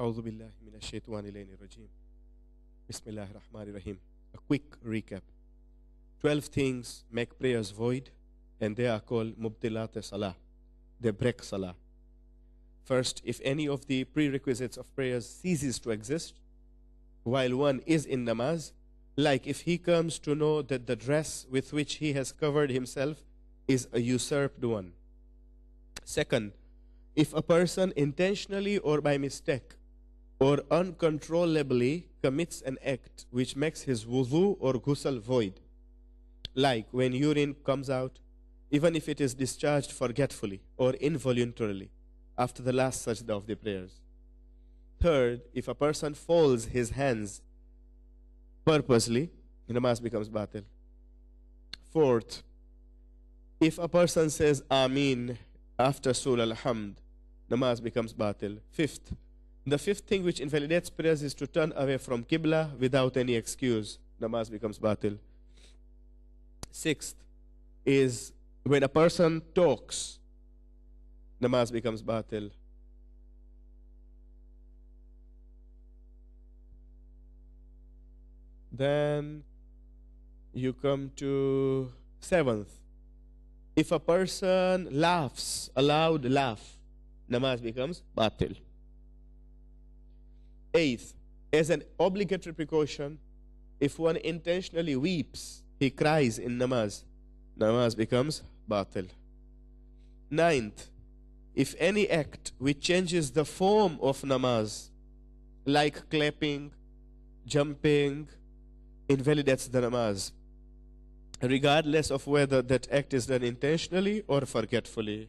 أعوذ بالله من الشيطان الرجيم. بسم الله الرحمن الرحيم. A quick recap. 12 things make prayers void, and they are called mubtilat salah. They break salah. First, if any of the prerequisites of prayers ceases to exist while one is in namaz, like if he comes to know that the dress with which he has covered himself is a usurped one. Second, if a person intentionally or by mistake or uncontrollably commits an act which makes his wudu or ghusl void, like when urine comes out, even if it is discharged forgetfully or involuntarily after the last sajda of the prayers. Third, if a person folds his hands purposely, namaz becomes batil. Fourth, if a person says Ameen after Surah Al-Hamd, namaz becomes batil. Fifth, the fifth thing which invalidates prayers is to turn away from Qibla without any excuse. Namaz becomes batil. Sixth is when a person talks, namaz becomes batil. Then you come to seventh. If a person laughs, a loud laugh, namaz becomes batil. Eighth, as an obligatory precaution, if one intentionally weeps, he cries in namaz, namaz becomes batil. Ninth, if any act which changes the form of namaz, like clapping, jumping, invalidates the namaz, regardless of whether that act is done intentionally or forgetfully.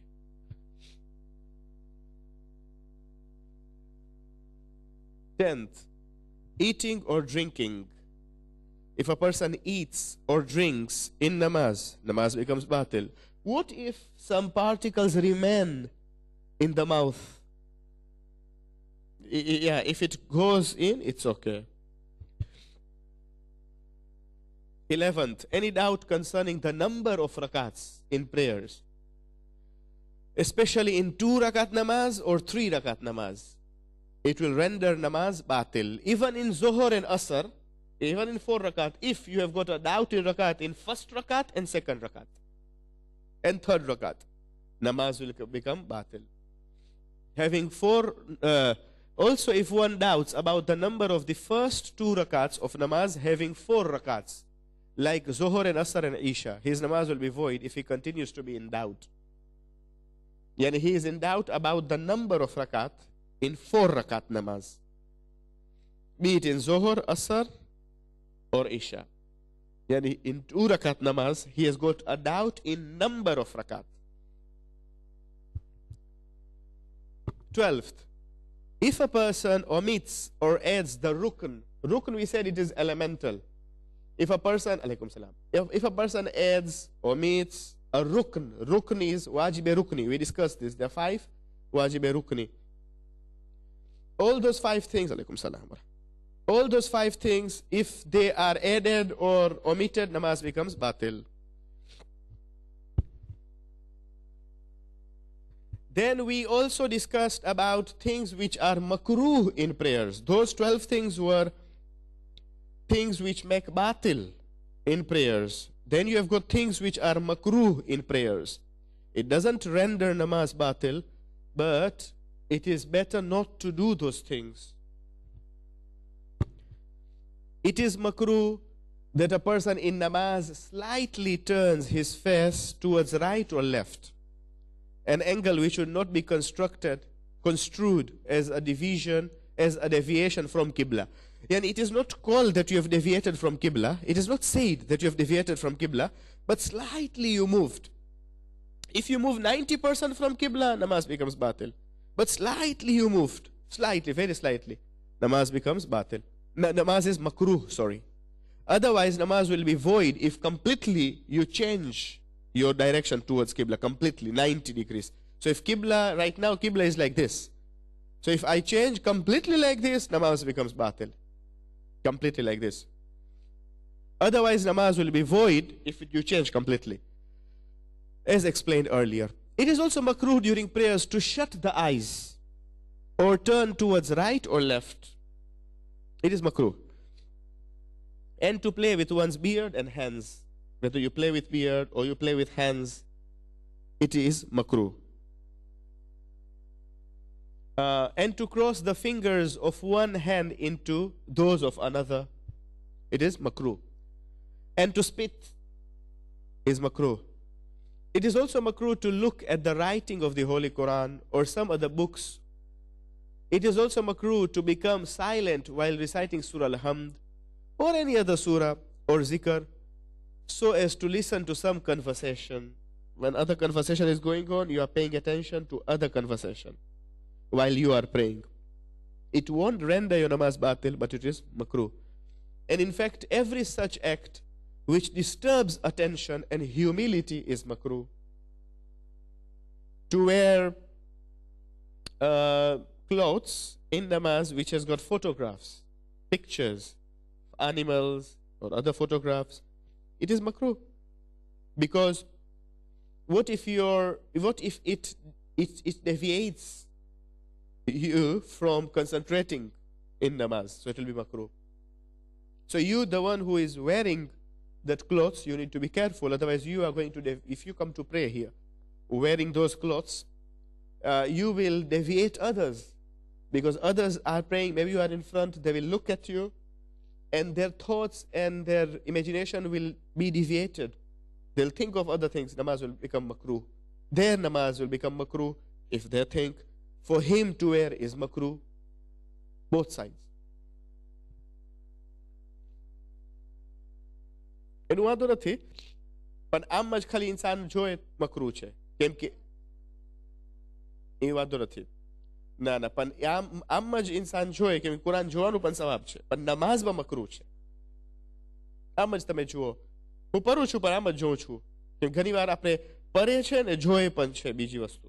Tenth, eating or drinking. If a person eats or drinks in namaz, namaz becomes batil. What if some particles remain in the mouth? Yeah, if it goes in, it's okay. 11th, any doubt concerning the number of rakats in prayers, especially in 2 rakat namaz or 3 rakat namaz, it will render namaz batil. Even in Zohar and Asr, even in 4 rakat, if you have got a doubt in rakat in first rakat and second rakat and third rakat, namaz will become batil. Having 4, also if one doubts about the number of the first 2 rakats of namaz having 4 rakats, like Zohar and Asr and Isha, his namaz will be void if he continues to be in doubt. Yani he is in doubt about the number of rakat in 4 rakat namaz, be it in Zohar, Asr or Isha. Yani in 2 rakat namaz, he has got a doubt in number of rakat. 12th, if a person omits or adds the rukn we said it is elemental. If a person, alaykum salam, if a person adds, omits a rukn is wajib rukni. We discussed this. There are 5 wajib rukni. All those 5 things, alaykum salam, all those 5 things, if they are added or omitted, namaz becomes batil. Then we also discussed about things which are makruh in prayers. Those 12 things were things which make batil in prayers. Then you have got things which are makruh in prayers. It doesn't render namaz batil, but it is better not to do those things. It is makruh that a person in namaz slightly turns his face towards right or left, an angle which should not be construed as a deviation from Qibla. And it is not called that you have deviated from Qibla. It is not said that you have deviated from Qibla, but slightly you moved. If you move 90% from Qibla, namaz becomes batil. But slightly you moved, slightly, very slightly, namaz becomes batil. Namaz is makruh, sorry. Otherwise, namaz will be void if completely you change your direction towards Qibla, completely, 90 degrees. So if Qibla, right now Qibla is like this. So if I change completely like this, namaz becomes batil. Completely like this. Otherwise, namaz will be void if you change completely. As explained earlier. It is also makruh during prayers to shut the eyes. or turn towards right or left, it is makruh. And to play with one's beard and hands, whether you play with beard or you play with hands, it is makruh. And to cross the fingers of one hand into those of another, it is makruh. And to spit is makruh. It is also makruh to look at the writing of the Holy Quran or some other books. It is also makruh to become silent while reciting Surah Al-Hamd or any other surah or zikr, so as to listen to some conversation. When other conversation is going on, you are paying attention to other conversation while you are praying. It won't render your namaz batil, but it is makruh. And in fact, every such act which disturbs attention and humility is makruh. To wear clothes in namaz which has got photographs, pictures, animals or other photographs, it is makruh. Because what if it deviates you from concentrating in namaz? So it will be makruh. So you, the one who is wearing that clothes, you need to be careful. Otherwise, you are going to, if you come to pray here wearing those clothes, you will deviate others. Because others are praying, maybe you are in front, they will look at you, and their thoughts and their imagination will be deviated. They'll think of other things. Namaz will become makruh. Their namaz will become makruh if they think for him to wear is makruh. Both sides. એનું વાંધો નથી, પણ આમ જ ખાલી ઇન્સાન જોએ મકરૂ છે, કેમ કે એ વાંધો નથી. ના પણ આમ જ ઇન્સાન જોએ કે કુરાન જોવાનું પણ સવાબ છે, પણ નમાઝમાં મકરૂ છે. આમ જ તમે જુઓ, હું પરું છું પણ આમ જ જોઉં છું, કે ઘણી વાર આપણે પરે છે ને જોએ પણ છે બીજી વસ્તુ.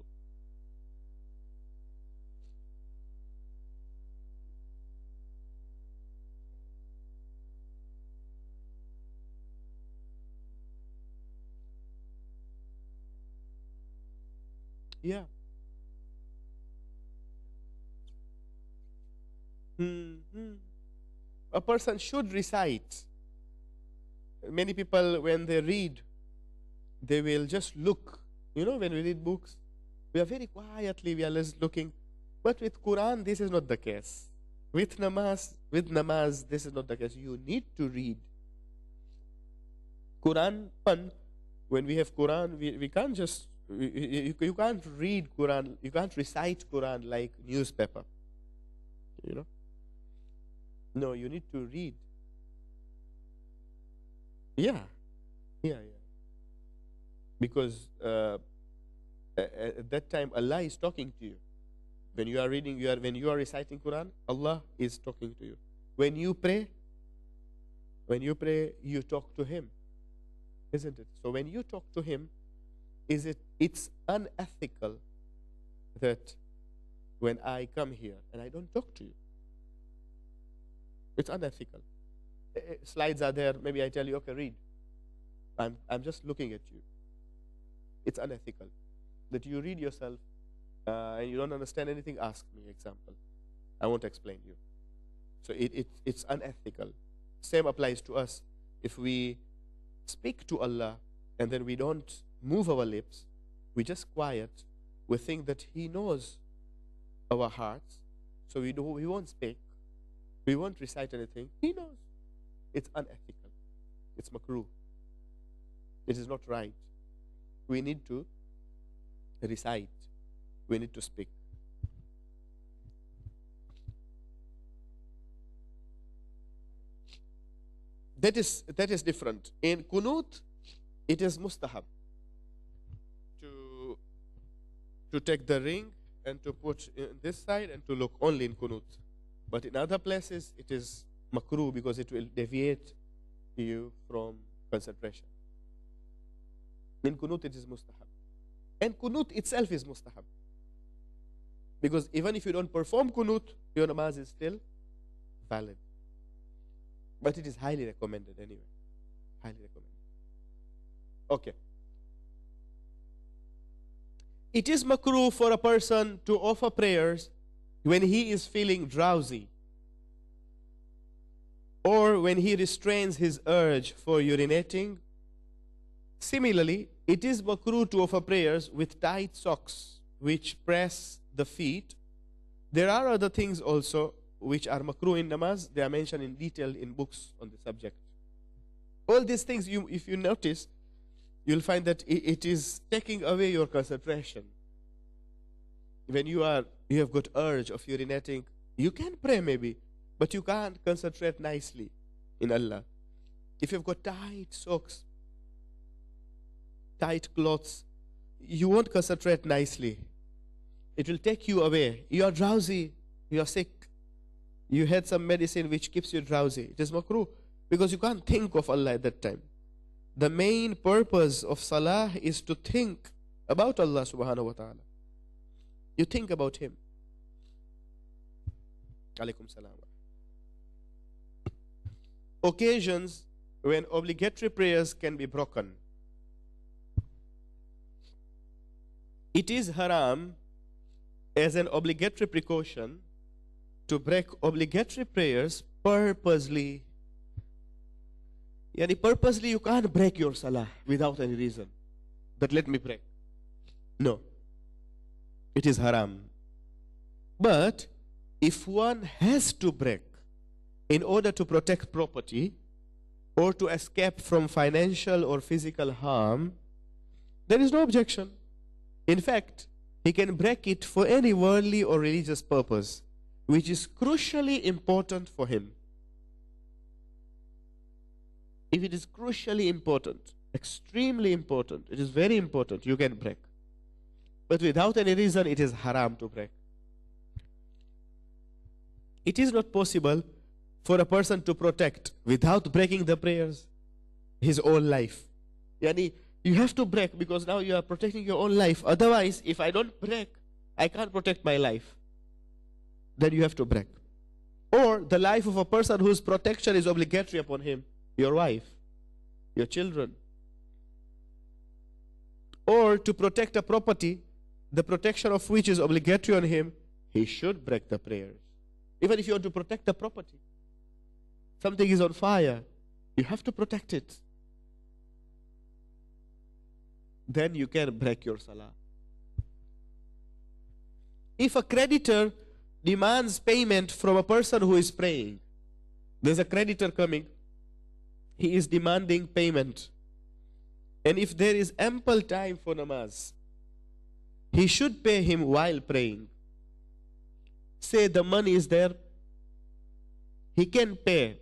Yeah. A person should recite. Many people, when they read, they will just look. You know, when we read books, we are very quietly, we are just looking. But with Quran, this is not the case. With namaz, this is not the case. You need to read. Quran, when we have Quran, we can't just, you can't read Quran, you can't recite Quran like newspaper. You know? No, you need to read. Yeah. Because at that time, Allah is talking to you. When you are reading, when you are reciting Quran, Allah is talking to you. When you pray, you talk to Him, isn't it? So when you talk to Him, it's unethical that when I come here and I don't talk to you. It's unethical. Slides are there. Maybe I tell you, okay, read. I'm just looking at you. It's unethical that you read yourself and you don't understand anything. Ask me, example. I won't explain you. So it's unethical. Same applies to us. If we speak to Allah and then we don't move our lips, we just quiet, we think that He knows our hearts, so we won't speak, we won't recite anything. He knows. It's unethical. It's makruh. It is not right. We need to recite. We need to speak. That is different. In kunut, it is mustahab to take the ring and to put in this side and to look only in kunut. But in other places, it is makruh because it will deviate you from concentration. In kunut, it is mustahab. And kunut itself is mustahab. Because even if you don't perform kunut, your namaz is still valid. But it is highly recommended anyway. Highly recommended. Okay. It is makruh for a person to offer prayers when he is feeling drowsy, or when he restrains his urge for urinating. Similarly, it is makruh to offer prayers with tight socks which press the feet. There are other things also which are makruh in namaz. They are mentioned in detail in books on the subject. All these things, if you notice, you'll find that it is taking away your concentration. When you have got urge of urinating, you can pray maybe, but you can't concentrate nicely in Allah. If you've got tight socks, tight clothes, you won't concentrate nicely. It will take you away. You are drowsy, you are sick, you had some medicine which keeps you drowsy. It is makruh because you can't think of Allah at that time. The main purpose of salah is to think about Allah subhanahu wa ta'ala. You think about Him. Alaikum salam. Occasions when obligatory prayers can be broken. It is haram as an obligatory precaution to break obligatory prayers purposely. Yani purposely you can't break your salah without any reason. That let me break. No. It is haram. But if one has to break in order to protect property or to escape from financial or physical harm, there is no objection. In fact, he can break it for any worldly or religious purpose, which is crucially important for him. If it is crucially important, extremely important, it is very important, you can break. But without any reason, it is haram to break. It is not possible for a person to protect, without breaking the prayers, his own life. Yani, you have to break because now you are protecting your own life. Otherwise, if I don't break, I can't protect my life. Then you have to break. Or the life of a person whose protection is obligatory upon him, your wife, your children. Or to protect a property, the protection of which is obligatory on him, he should break the prayers. Even if you want to protect the property, something is on fire, you have to protect it. Then you can break your salah. If a creditor demands payment from a person who is praying, there's a creditor coming, he is demanding payment. And if there is ample time for namaz, he should pay him while praying. Say the money is there, he can pay.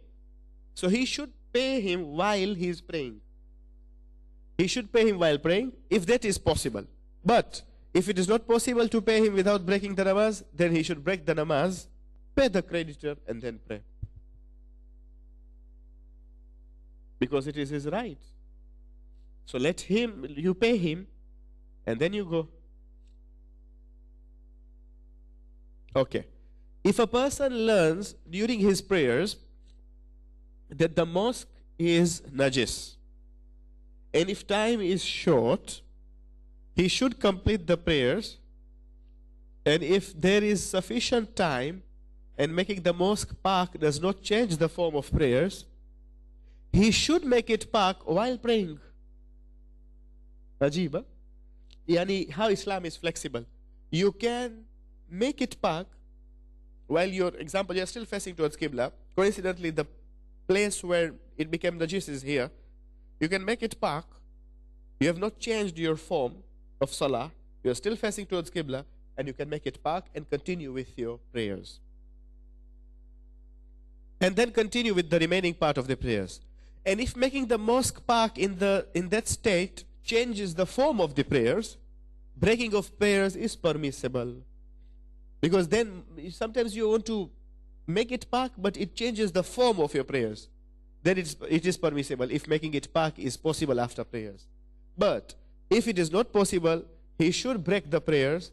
So he should pay him while he is praying. He should pay him while praying, if that is possible. But if it is not possible to pay him without breaking the namaz, then he should break the namaz, pay the creditor, and then pray. Because it is his right. So let him, you pay him, and then you go. Okay. If a person learns during his prayers that the mosque is najis, and if time is short, he should complete the prayers. And if there is sufficient time and making the mosque park does not change the form of prayers, he should make it park while praying. Rajab, yani how Islam is flexible. You can make it park while you're still facing towards Qibla. Coincidentally, the place where it became najis is here. You can make it park. You have not changed your form of salah. You are still facing towards Qibla, and you can make it park and continue with your prayers. And then continue with the remaining part of the prayers. And if making the mosque park in that state changes the form of the prayers, breaking of prayers is permissible. Because then sometimes you want to make it park, but it changes the form of your prayers. Then it is permissible if making it park is possible after prayers. But if it is not possible, he should break the prayers,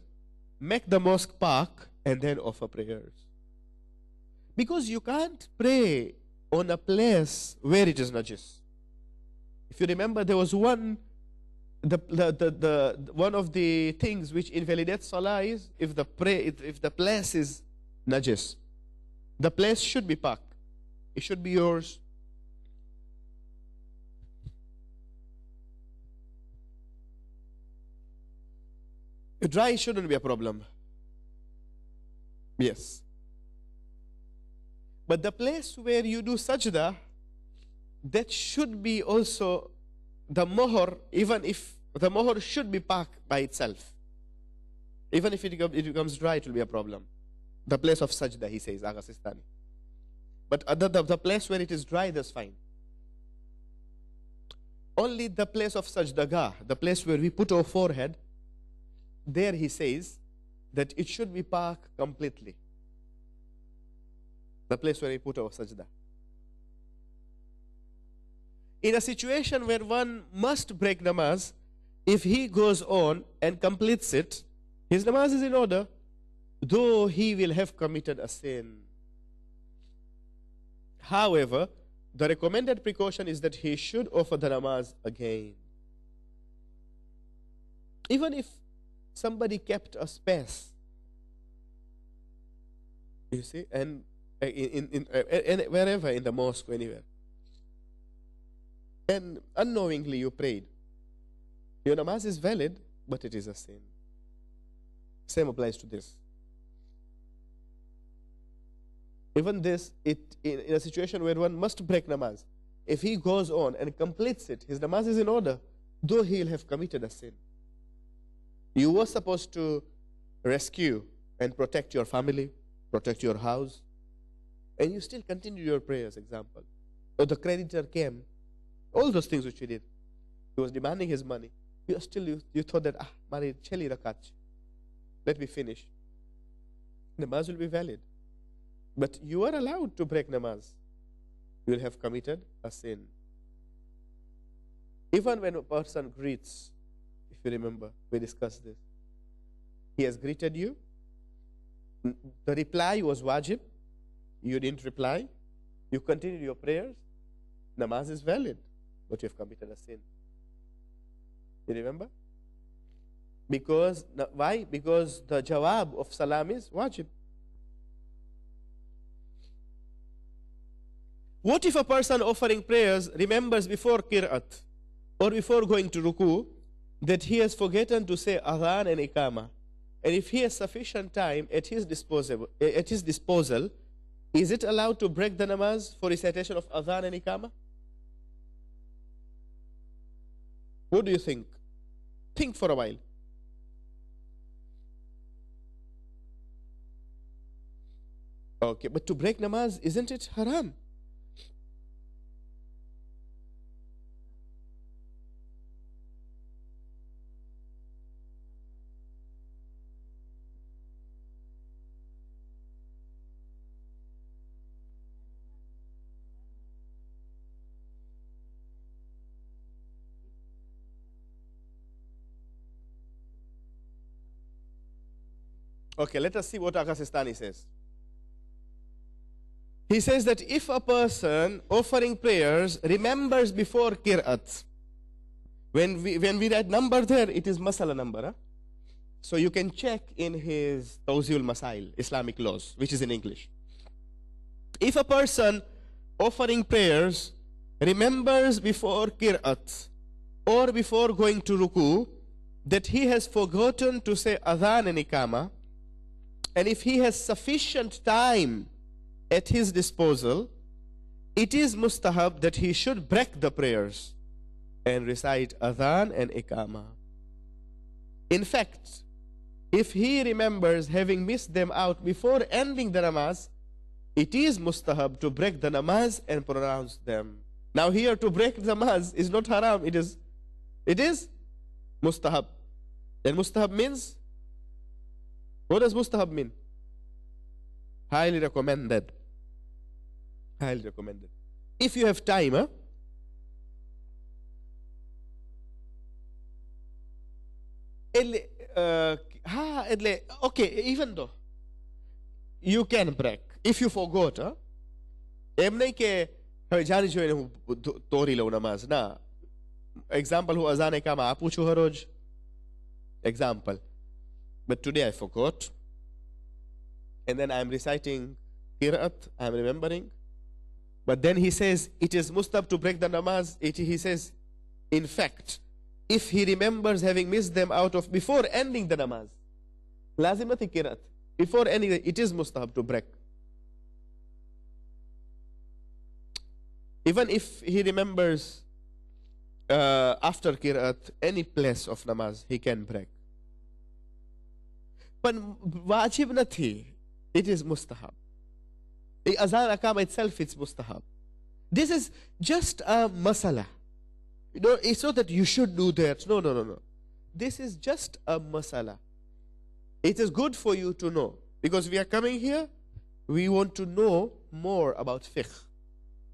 make the mosque park, and then offer prayers. Because you can't pray on a place where it is najis. If you remember, there was one of the things which invalidates salah is if the place is najis. The place should be pak. It should be yours. Dry shouldn't be a problem. Yes. But the place where you do sajda, that should be also the mohor, even if the mohor should be pak by itself. Even if it becomes dry, it will be a problem. The place of sajda, he says, Agha Sistani. But the place where it is dry, that's fine. Only the place of sajdagah, the place where we put our forehead, there he says that it should be pak completely. The place where we put our sajda. In a situation where one must break namaz, if he goes on and completes it, his namaz is in order, though he will have committed a sin. However, the recommended precaution is that he should offer the namaz again. Even if somebody kept a space, you see, and wherever, in the mosque, anywhere, and unknowingly you prayed, your namaz is valid, but it is a sin. Same applies to this. Even this, in a situation where one must break namaz, if he goes on and completes it, his namaz is in order, though he will have committed a sin. You were supposed to rescue and protect your family, protect your house, and you still continue your prayers, example. Or the creditor came, all those things which you did. He was demanding his money. You thought that, money, cheli rakat, let me finish. Namaz will be valid. But you are allowed to break namaz. You will have committed a sin. Even when a person greets, if you remember, we discussed this. He has greeted you. The reply was wajib. You didn't reply. You continued your prayers. Namaz is valid, but you have committed a sin. You remember? Because, why? Because the jawab of salam is wajib. What if a person offering prayers remembers before qira'at or before going to ruku that he has forgotten to say adhan and iqama? And if he has sufficient time at his disposal, is it allowed to break the namaz for recitation of adhan and iqama? What do you think? Think for a while. Okay, but to break namaz, isn't it haram? Okay, let us see what Agha Sistani says. He says that if a person offering prayers remembers before qira'at, when we write number there, it is masala number. Huh? So you can check in his Tawziul Masail, Islamic laws, which is in English. If a person offering prayers remembers before qira'at or before going to ruku that he has forgotten to say adhan and iqama, and if he has sufficient time at his disposal, it is mustahab that he should break the prayers and recite adhan and iqama. In fact, if he remembers having missed them out before ending the namaz, it is mustahab to break the namaz and pronounce them. Now here, to break the namaz is not haram, it is mustahab. And mustahab means, what does mustahab mean? Highly recommended. Highly recommended. If you have time, okay, even though you can break, if you forgot, example, who azane kama apuchu haroj, example, but today I forgot. and then I'm reciting qira'at, I'm remembering. But then he says, it is mustahab to break the namaz. He says, in fact, if he remembers having missed them out of before ending the namaz, lazim nathi qira'at. Before ending, it is mustahab to break. Even if he remembers after qira'at any place of namaz, he can break. But wajib nathi, it is mustahab. The azan akama itself, it's mustahab. This is just a masala. You know, it's not that you should do that. No, no, no, no. This is just a masala. It is good for you to know. Because we are coming here, we want to know more about fiqh.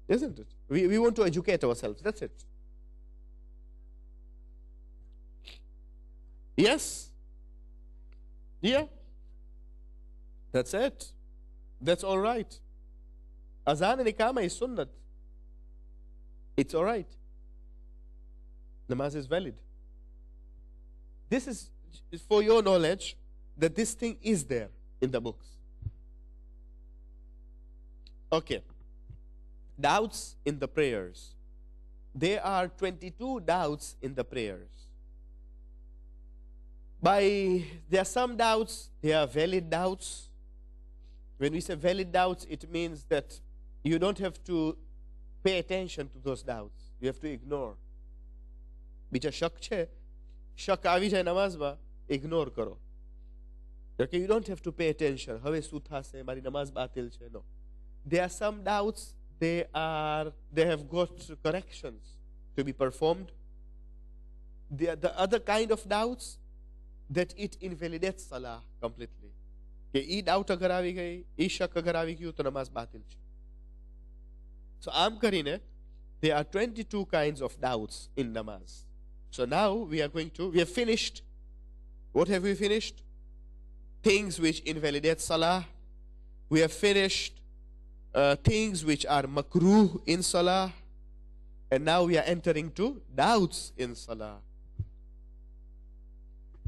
Isn't it? We want to educate ourselves. That's it. Yes? Yeah? That's it. That's all right. Azan and Iqama is sunnat. It's all right. Namaz is valid. This is for your knowledge that this thing is there in the books. Okay. Doubts in the prayers. There are 22 doubts in the prayers. There are some doubts, they are valid doubts. When we say valid doubts, it means that you don't have to pay attention to those doubts. You have to ignore. Bicha shak che, shak avi jai namaz ma, ignore karo. Okay, you don't have to pay attention. Have sutha se mari namaz batil che. No. There are some doubts, they have got corrections to be performed. The other kind of doubts that it invalidates salah completely. कि ई doubt अगर आवी गई, ई शक अगर आवी गई तो नमाज बातिल है. So आम करीने, there are 22 kinds of doubts in namaz. So now we have finished. What have we finished? Things which invalidate salah. We have finished things which are makruh in salah. And now we are entering to doubts in salah.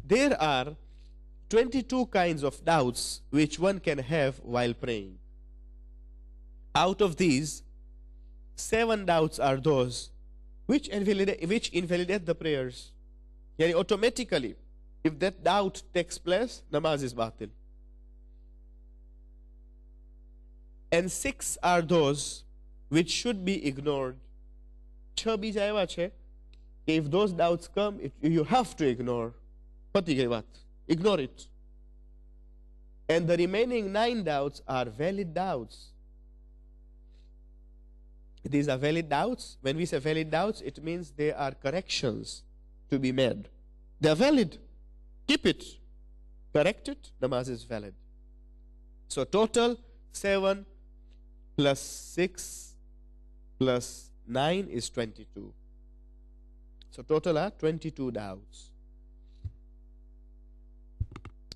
There are 22 kinds of doubts which one can have while praying. Out of these, 7 doubts are those which invalidate the prayers. Yani automatically, if that doubt takes place, namaz is batil. And 6 are those which should be ignored. If those doubts come, you have to ignore. Ignore it. And the remaining 9 doubts are valid doubts. These are valid doubts. When we say valid doubts, it means they are corrections to be made. They are valid. Keep it. Correct it. Namaz is valid. So total 7 plus 6 plus 9 is 22. So total are 22 doubts.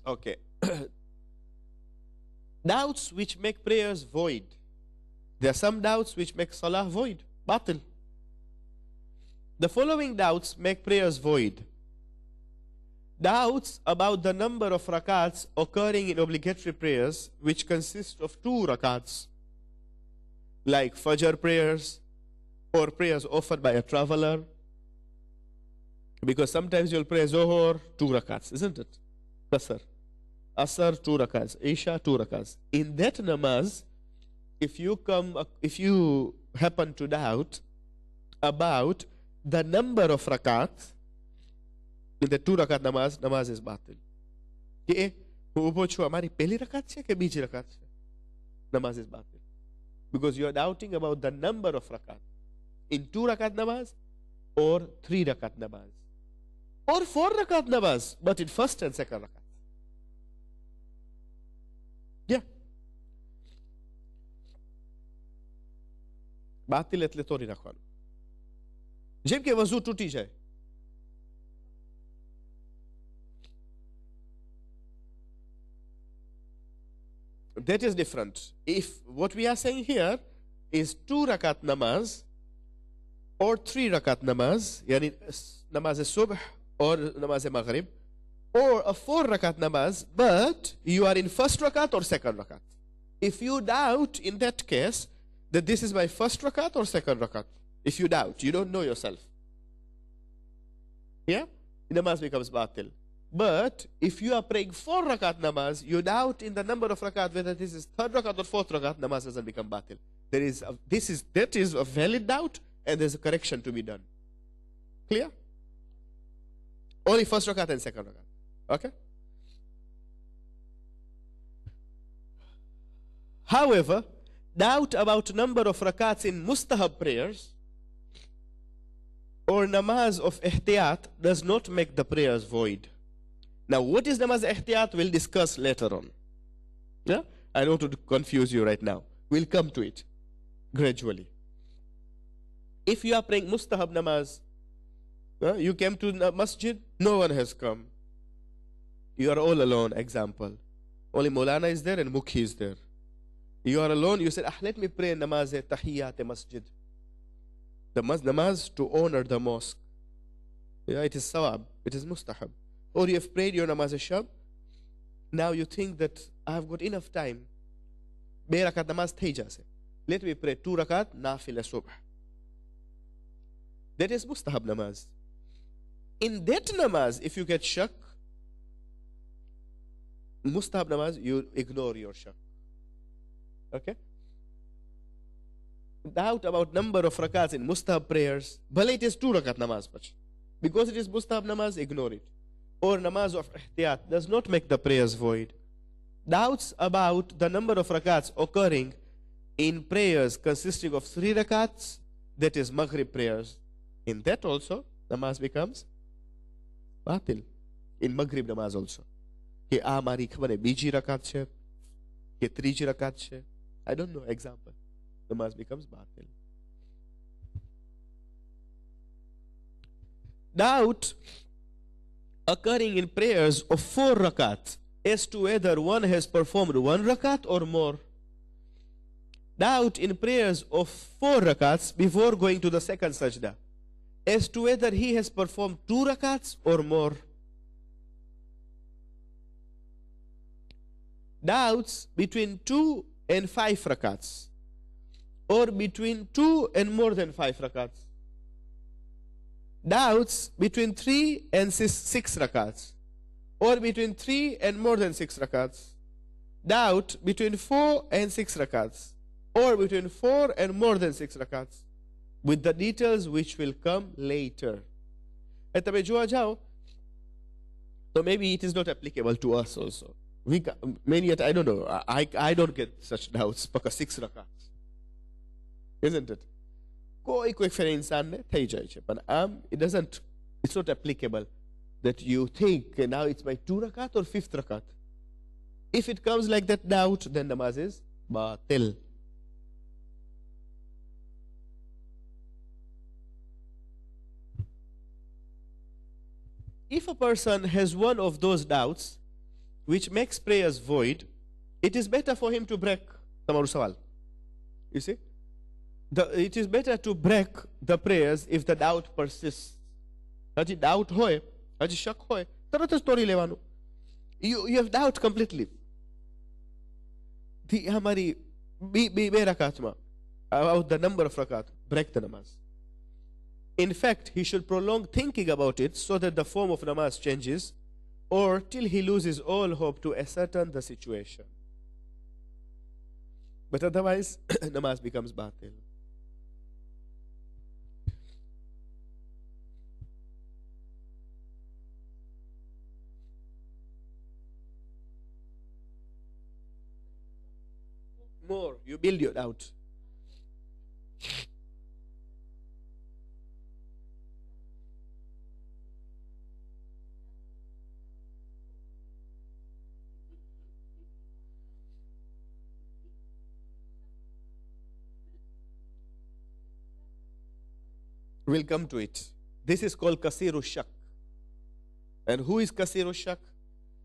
Okay. Doubts which make prayers void. There are some doubts which make salah void, batil. The following doubts make prayers void. Doubts about the number of rakats occurring in obligatory prayers, which consist of 2 rakats, like Fajr prayers or prayers offered by a traveler. Because sometimes you'll pray Zohor, 2 rakats, isn't it? Qasr. Asr, 2 rakats. Isha, 2 rakats. In that namaz, if you happen to doubt about the number of rakats in the 2 rakat namaz is batil. Ke હું ઊભો છું અમારી પહેલી રકાત છે કે બીજી રકાત છે? Namaz is batil. Because you are doubting about the number of rakat in 2 rakat namaz or 3 rakat namaz or 4 rakat namaz, but in first and second rakat. Yeah. બાતિલ એટલે તોડી નાખવાનું. જેમ કે વઝુ તૂટી જાય. That is different. If what we are saying here is 2 rakat namaz or 3 rakat namaz, yani namaz subh or namaz maghrib, or a 4 rakat namaz, but you are in first rakat or second rakat. If you doubt in that case that this is my first rakat or second rakat, if you doubt, you don't know yourself. Yeah? Namaz becomes batil. But if you are praying 4 rakat namaz, you doubt in the number of rakat whether this is third rakat or fourth rakat, namaz doesn't become batil. That is a valid doubt, and there's a correction to be done. Clear? Only first rakat and second rakat. Okay? However, doubt about number of rakats in mustahab prayers or namaz of ihtiyat does not make the prayers void. Now, what is namaz ihtiyat? We'll discuss later on. Yeah? I don't want to confuse you right now. We'll come to it gradually. If you are praying mustahab namaz, you came to the masjid, no one has come. You are all alone, example. Only Maulana is there and Mukhi is there. You are alone, you said, let me pray namaz tahiyyat masjid. The namaz to honor the mosque. Yeah, it is sawab, it is mustahab. Or you have prayed your namaz shab. Now you think that I have got enough time. 2 rakat namaz thai jase. Let me pray 2 rakat nafila subh. That is mustahab namaz. In that namaz, if you get shak, mustahab namaz, you ignore your shak. Okay? Doubt about number of rakats in mustahab prayers, but it is 2 rakat namaz. Because it is mustahab namaz, ignore it. Or namaz of ihtiyat does not make the prayers void. Doubts about the number of rakats occurring in prayers consisting of 3 rakats, that is maghrib prayers. In that also, namaz becomes batil. In maghrib namaz also. Ke mari khabare biji rakat che, ke triji rakat che. I don't know, example. Namaz becomes batil. Doubt occurring in prayers of 4 rakat as to whether one has performed 1 rakat or more. Doubt in prayers of 4 rakats before going to the second sajda as to whether he has performed 2 rakats or more. Doubts between 2 and 5 rakats, or between 2 and more than 5 rakats. Doubts between 3 and 6 rakats, or between 3 and more than 6 rakats. Doubt between 4 and 6 rakats, or between 4 and more than 6 rakats, with the details which will come later. So maybe it is not applicable to us also. Many, I don't know, I don't get such doubts because 6 rakats. Isn't it? Koi fere insan ne thai jai che. But it's not applicable that you think now it's my 2 rakat or 5th rakat. If it comes like that doubt, then namaz is batil. If a person has one of those doubts which makes prayers void, it is better for him to break tamaru sawal. You see? It is better to break the prayers if the doubt persists. Haji doubt hoy, haji shak hoy, tarat story levanu. You have doubt completely. The hamari be rakatma about the number of rakat, break the namaz. In fact, he should prolong thinking about it so that the form of namaz changes, or till he loses all hope to ascertain the situation. But otherwise, namaz becomes batil. More, you build your doubt. We'll come to it. This is called kasiru shak. And who is kasiru shak?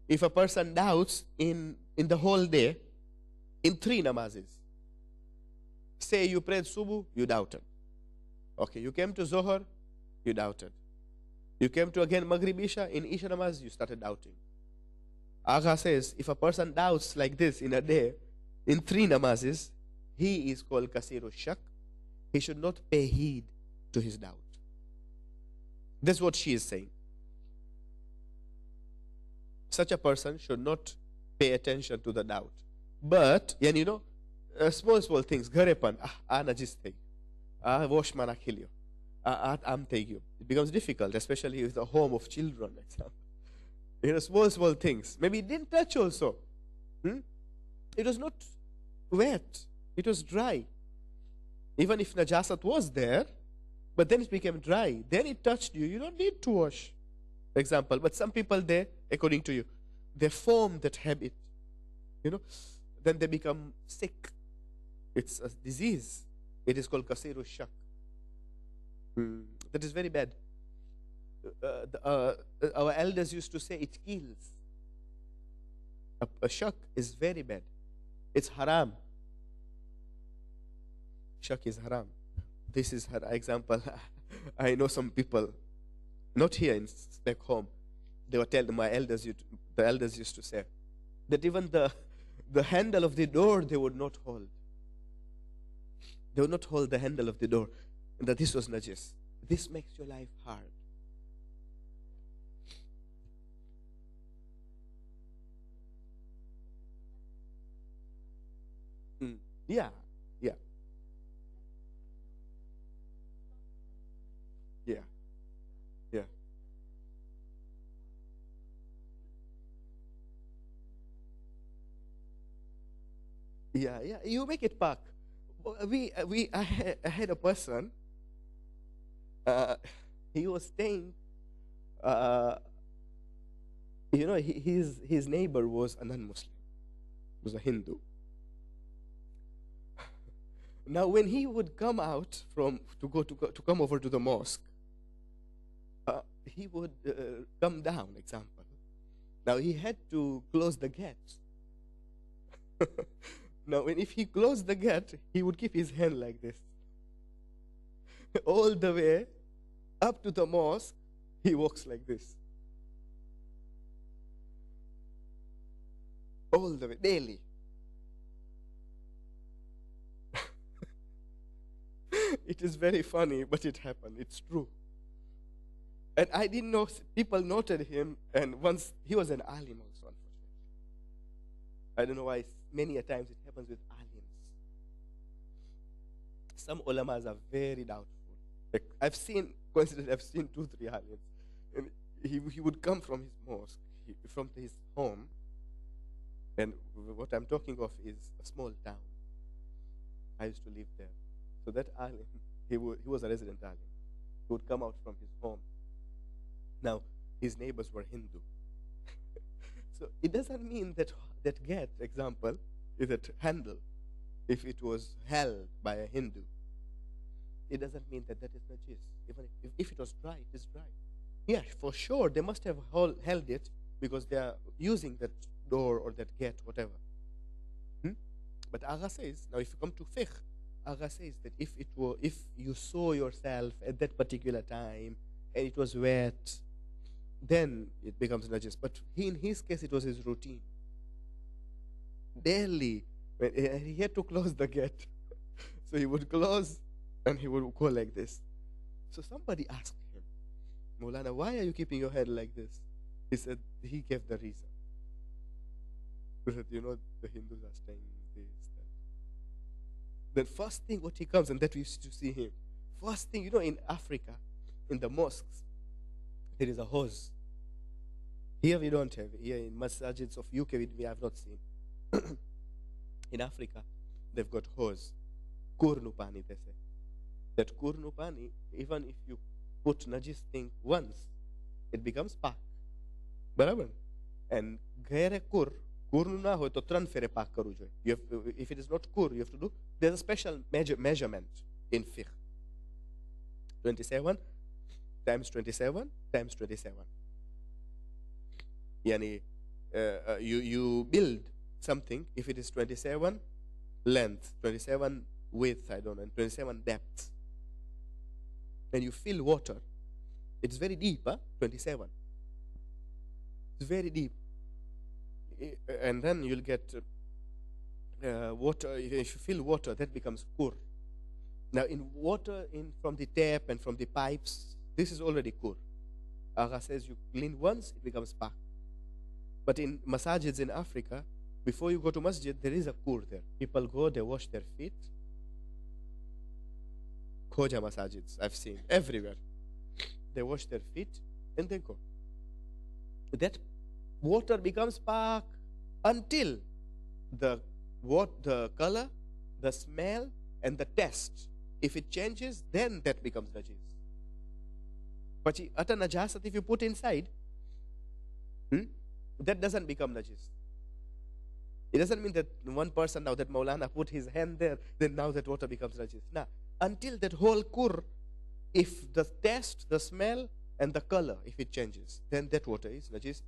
If a person doubts in the whole day, in 3 namazes. Say you prayed subuh, you doubted. Okay, you came to Zohar, you doubted. You came to again Maghrib Isha, in Isha Namaz, you started doubting. Agha says, if a person doubts like this in a day, in 3 namazes, he is called Kasiru Shak. He should not pay heed to his doubt. That's what she is saying. Such a person should not pay attention to the doubt. But, you know, small things. Gharepan, najis thing. Wash mana khilyo. Am tegyo. It becomes difficult, especially with the home of children, example. You know, small things. Maybe it didn't touch also. It was not wet. It was dry. Even if najasat was there, but then it became dry. Then it touched you. You don't need to wash, for example. But some people, they, according to you, they form that habit. You know, then they become sick. It's a disease. It is called kasiru shak. That is very bad. Our elders used to say it kills. A shak is very bad. It's haram. Shak is haram. This is her example. I know some people, not here, back home, they were telling the elders used to say that even the handle of the door they would not hold. They would not hold the handle of the door. And that this was najis. This makes your life hard. Yeah. Yeah. Yeah, you make it back. I had a person. He was staying. You know, his neighbor was a non-Muslim. Was a Hindu. Now, when he would come out to come over to the mosque, he would come down. Example. Now he had to close the gate. Now, if he closed the gate, he would keep his hand like this. All the way up to the mosque, he walks like this. All the way, daily. It is very funny, but it happened. It's true. And I didn't know, people noted him, and once, he was an alim also, unfortunately. I don't know why, many a times it happens with aliens. Some ulamas are very doubtful. Like, I've seen 2, 3 aliens. And he would come from his mosque, from his home, and what I'm talking of is a small town. I used to live there. So that alim, he was a resident alim. He would come out from his home. Now, his neighbors were Hindu. So it doesn't mean that gate, example, is that handle, if it was held by a Hindu, it doesn't mean that is najis. Even if it was dry, it is dry. Yeah, for sure, they must have held it because they are using that door or that gate, whatever. But Agha says, now if you come to fiqh, Agha says that if you saw yourself at that particular time and it was wet, then it becomes najis. But in his case, it was his routine. Daily, he had to close the gate. So he would close and he would go like this. So somebody asked him, Maulana, why are you keeping your head like this? He said, he gave the reason. He said, you know, the Hindus are staying this, that. Then first thing what he comes, and that we used to see him. First thing, you know, in Africa, in the mosques, there is a hose. Here we don't have. Here in Masjids of UK, we have not seen. In Africa, they've got hose. Kurnu pani, they say. That kurnu pani, even if you put najis thing once, it becomes pak. Barabar? And ghaire kurnu na ho to tran fere pak karu jo. If it is not kur, you have to do. There's a special measurement in fiqh. 27 times 27 times 27. Yani, you build something, if it is 27 length, 27 width, I don't know, and 27 depth, and you fill water, It's very deep, huh? 27. It's very deep. And then you'll get water. If you fill water, that becomes kur. Now, in water from the tap and from the pipes, this is already kur. Agha says you clean once, it becomes pak. But in masajids in Africa, before you go to masjid, there is a kur there. People go, they wash their feet. Khoja masajids, I've seen everywhere. They wash their feet and they go. That water becomes pak until the color, the smell, and the taste. If it changes, then that becomes najis. But utter najasat, if you put inside, that doesn't become najis. It doesn't mean that one person now that Maulana put his hand there, then now that water becomes najis. Nah, until that whole kur, if the taste, the smell, and the color, if it changes, then that water is najis.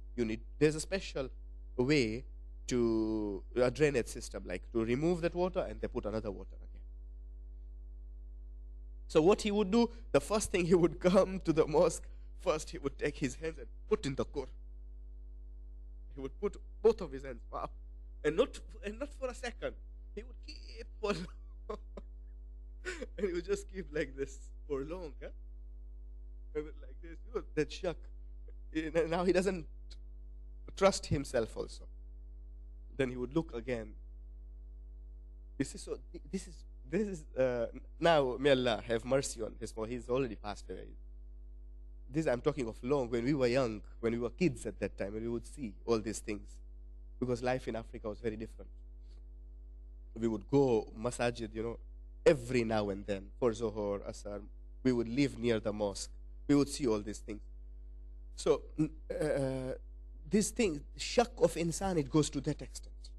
There's a special way to a drainage system, like to remove that water and they put another water again. So what he would do, the first thing he would come to the mosque, first he would take his hands and put in the kur. He would put both of his hands, wow, and not for a second. He would keep for long. And he would just keep like this for long, huh? Like this, that shock. Now he doesn't trust himself also. Then he would look again. This is now, may Allah have mercy on his for he's already passed away. This I'm talking of long, when we were young, when we were kids at that time, and we would see all these things. Because life in Africa was very different. We would go masajid, every now and then for Zohor, Asar. We would live near the mosque. We would see all these things. So this thing, shak of insan, it goes to that extent.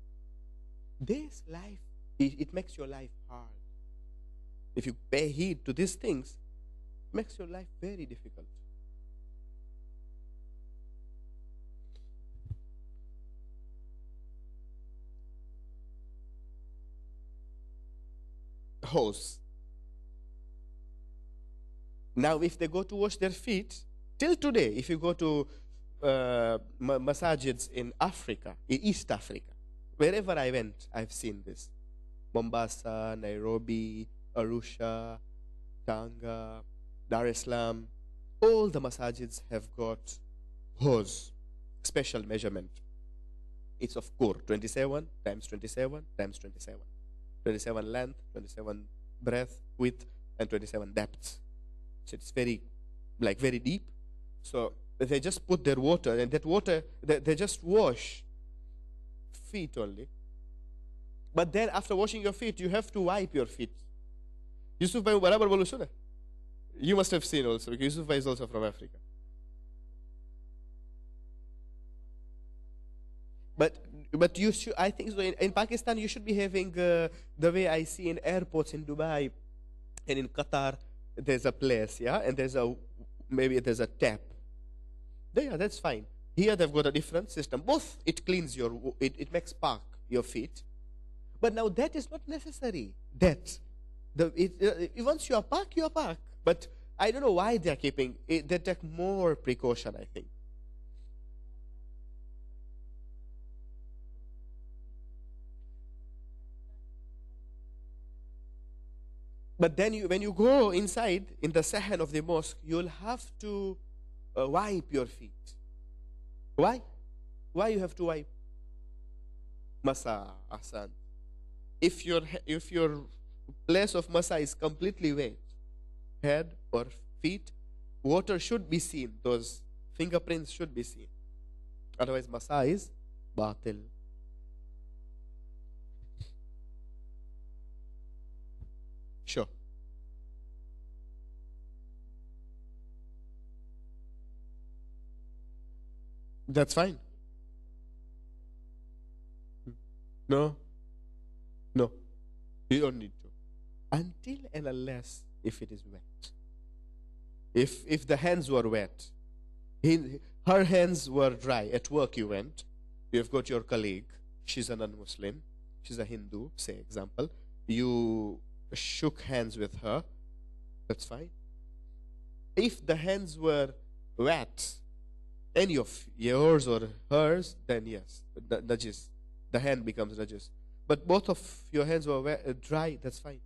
This life, it makes your life hard. If you pay heed to these things, it makes your life very difficult. Hose. Now, if they go to wash their feet, till today, if you go to masajids in Africa, in East Africa, wherever I went, I've seen this. Mombasa, Nairobi, Arusha, Tanga, Dar es Salaam, all the masajids have got hose, special measurement. It's of kur, 27 times 27 times 27. 27 length, 27 breadth, width, and 27 depth. So it's very deep. So they just put their water, and that water, they just wash feet only. But then after washing your feet, you have to wipe your feet. Yusufali barabar bolu suna. You must have seen also, because Yusufali is also from Africa. But you should, I think so in Pakistan you should be having the way I see in airports in Dubai and in Qatar, there's a place, yeah, and maybe there's a tap. Yeah, that's fine. Here they've got a different system. Both, it cleans it makes park your feet. But now that is not necessary. Once you are park, you are park. But I don't know why they are keeping it. They take more precaution, I think. But then when you go inside, in the sahan of the mosque, you'll have to wipe your feet. Why? Why you have to wipe? Masa, ahsan. If your place of masa is completely wet, head or feet, water should be seen. Those fingerprints should be seen. Otherwise, masa is batil. Sure. That's fine. No. No. You don't need to. Until and unless if it is wet. If the hands were wet, her hands were dry. At work you went, you've got your colleague, she's a non-Muslim, she's a Hindu, say example, you shook hands with her, that's fine. If the hands were wet any of yours or hers, then yes, najis. The hand becomes najis. But both of your hands were wet, dry, that's fine.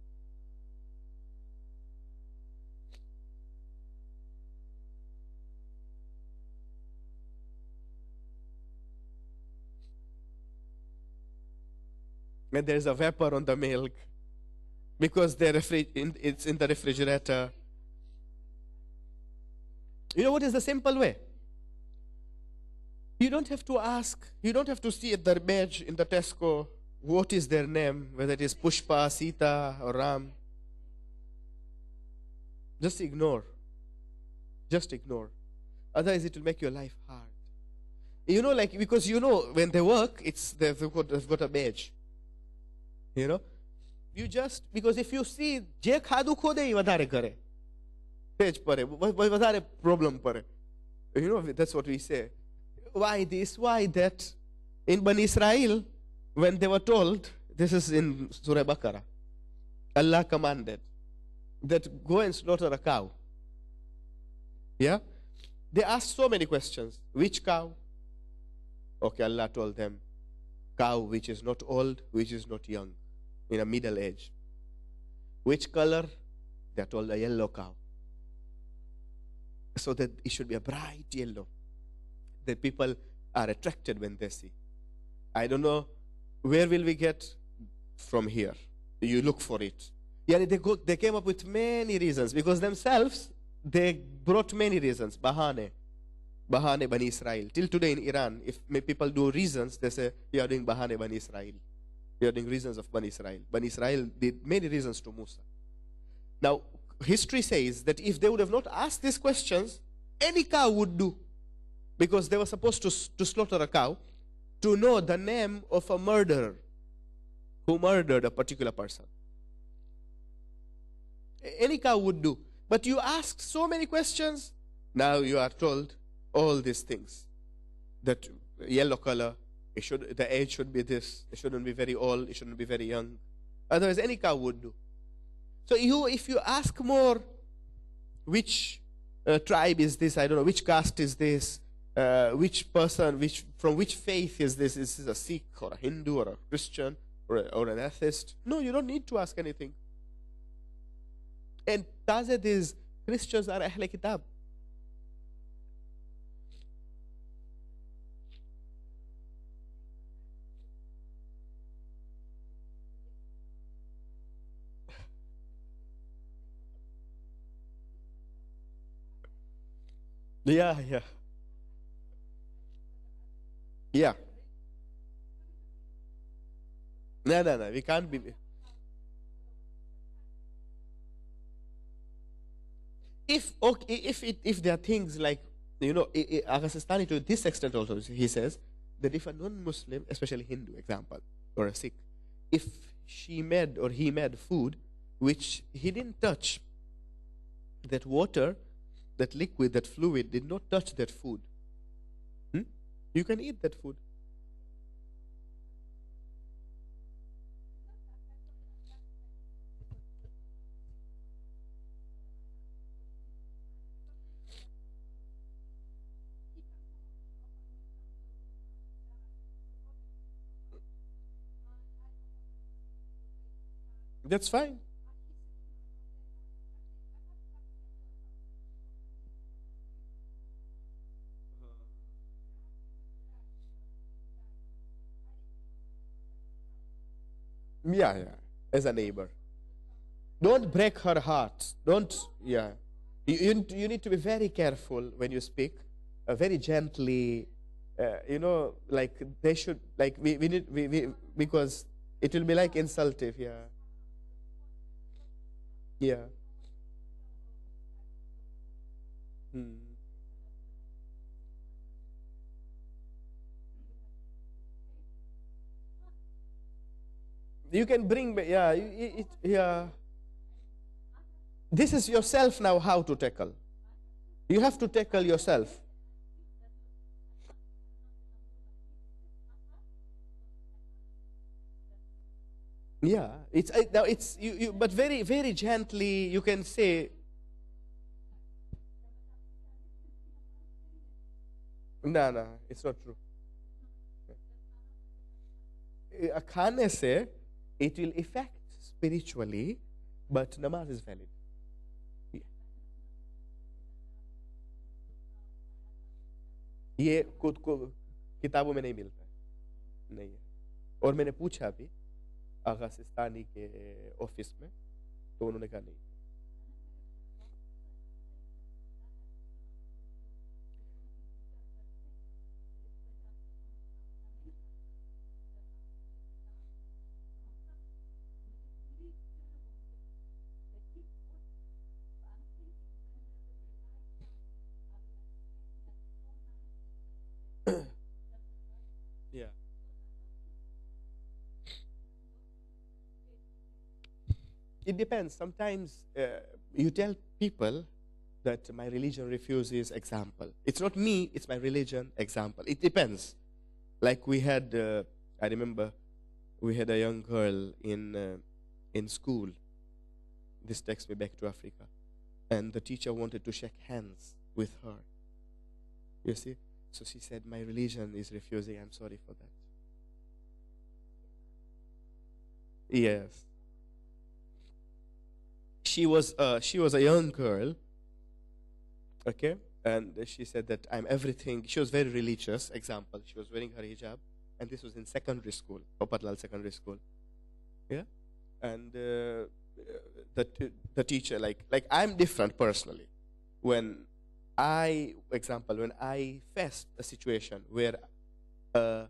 And there's a vapor on the milk because it's in the refrigerator. You know what is the simple way? You don't have to ask, you don't have to see at the badge in the Tesco what is their name, whether it is Pushpa, Sita, or Ram. Just ignore. Just ignore. Otherwise, it will make your life hard. You know, like, because you know, when they work, they've got a badge. You know? You just, because if you see, je khadu khode hi vadare kare. Page pare, vadare problem pare. You know, that's what we say. Why this, why that? In Bani Israel, when they were told, this is in Surah Baqarah, Allah commanded that go and slaughter a cow. Yeah? They asked so many questions. Which cow? Okay, Allah told them, cow which is not old, which is not young, in a middle age. Which color? They are told a yellow cow. So that it should be a bright yellow. The people are attracted when they see. I don't know, where will we get from here? You look for it. Yeah, they came up with many reasons because themselves, they brought many reasons. Bahane, Bani Israel. Till today in Iran, if people do reasons, they say, you are doing Bahane Bani Israel. You are doing reasons of Bani Israel. Bani Israel did many reasons to Musa. Now, history says that if they would have not asked these questions, any cow would do. Because they were supposed to slaughter a cow to know the name of a murderer who murdered a particular person. Any cow would do. But you asked so many questions, now you are told all these things. That yellow color, the age should be this, it shouldn't be very old, it shouldn't be very young. Otherwise, any cow would do. So if you ask more, which tribe is this, I don't know, which caste is this, which person, from which faith is this? Is this a Sikh or a Hindu or a Christian or an atheist? No, you don't need to ask anything. And Taze, these Christians are Ahle Kitab. Yeah, yeah. Yeah. No, we can't be. If there are things like, you know, Aghasistani to this extent also, he says that if a non-Muslim, especially Hindu example, or a Sikh, if she made or he made food which he didn't touch, that water, that liquid, that fluid did not touch that food, you can eat that food. That's fine. Yeah, as a neighbor. Don't break her heart. Don't, yeah. You need to be very careful when you speak, very gently. You know, like they should, like we need, because it will be like insultive, yeah. Yeah. You can bring, yeah, yeah. This is yourself now how to tackle. You have to tackle yourself. Yeah, now it's you, but very, very gently you can say. No, no, it's not true. खाने से it will affect spiritually, but namaz is valid. ये खुद को किताबों में नहीं मिलता है, नहीं है। और मैंने पूछा भी आगा सिस्तानी के ऑफिस में, तो उन्होंने कहा नहीं। Yeah. It depends. Sometimes you tell people that my religion refuses example. It's not me, it's my religion example. It depends. Like we had, I remember, we had a young girl in school. This takes me back to Africa. And the teacher wanted to shake hands with her. You see? So she said, my religion is refusing. I'm sorry for that. Yes. She was a young girl, okay? And she said that I'm everything. She was very religious. Example, she was wearing her hijab. And this was in secondary school, Popatlal Secondary School. Yeah? And the teacher, like I'm different personally. When when I faced a situation where a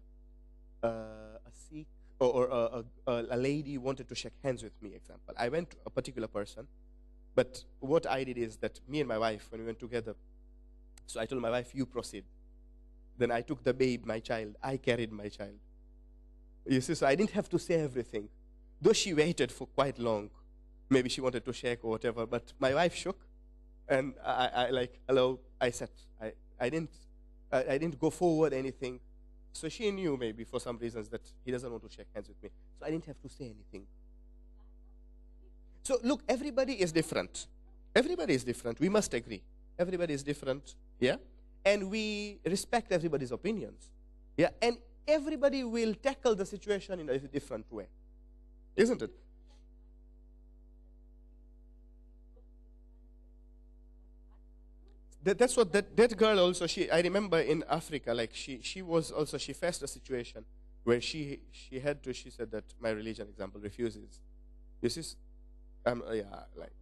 Sikh or a lady wanted to shake hands with me, example, I went to a particular person, but what I did is that me and my wife, when we went together, so I told my wife, you proceed. Then I took the babe, my child, I carried my child. You see, so I didn't have to say everything. Though she waited for quite long, maybe she wanted to shake or whatever, but my wife shook, and I like, hello, I said, I didn't go forward anything. So she knew maybe for some reasons that he doesn't want to shake hands with me. So I didn't have to say anything. So look, everybody is different. Everybody is different. We must agree. Everybody is different, yeah? And we respect everybody's opinions, yeah? And everybody will tackle the situation in a different way, isn't it? That's what that girl also, I remember in Africa, like she was also, she faced a situation where she said that my religion, example, refuses. You see, yeah, like,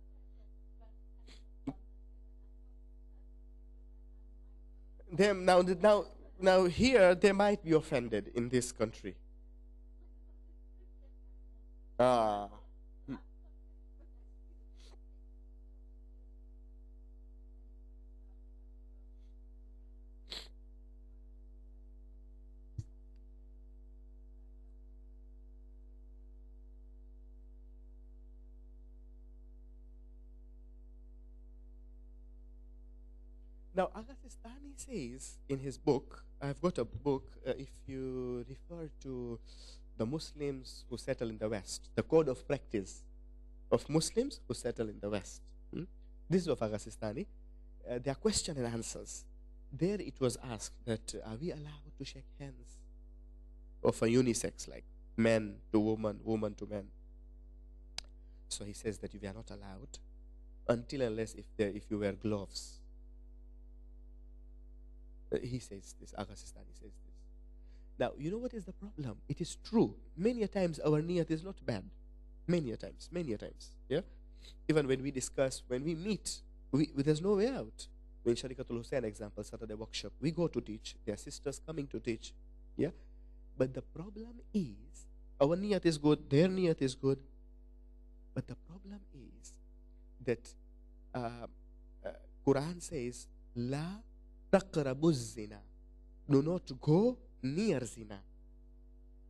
them now here they might be offended in this country. Ah. Now, Agatistani says in his book, I've got a book, if you refer to the Muslims who settle in the West, the code of practice of Muslims who settle in the West. This is of Agatistani. There are question and answers. There it was asked that, are we allowed to shake hands of a unisex, like man to woman, woman to man? So he says that we are not allowed until unless if you wear gloves. He says this, Aghasistani says this. Now, you know what is the problem? It is true. Many a times our niyat is not bad. Many a times. Yeah? Even when we discuss, when we meet, there's no way out. When Sharikatul Husayn, example, Saturday workshop, we go to teach. There are sisters coming to teach. Yeah? But the problem is, our niyat is good, their niyat is good. But the problem is that Quran says, La taqrabu zina. Do not go near zina.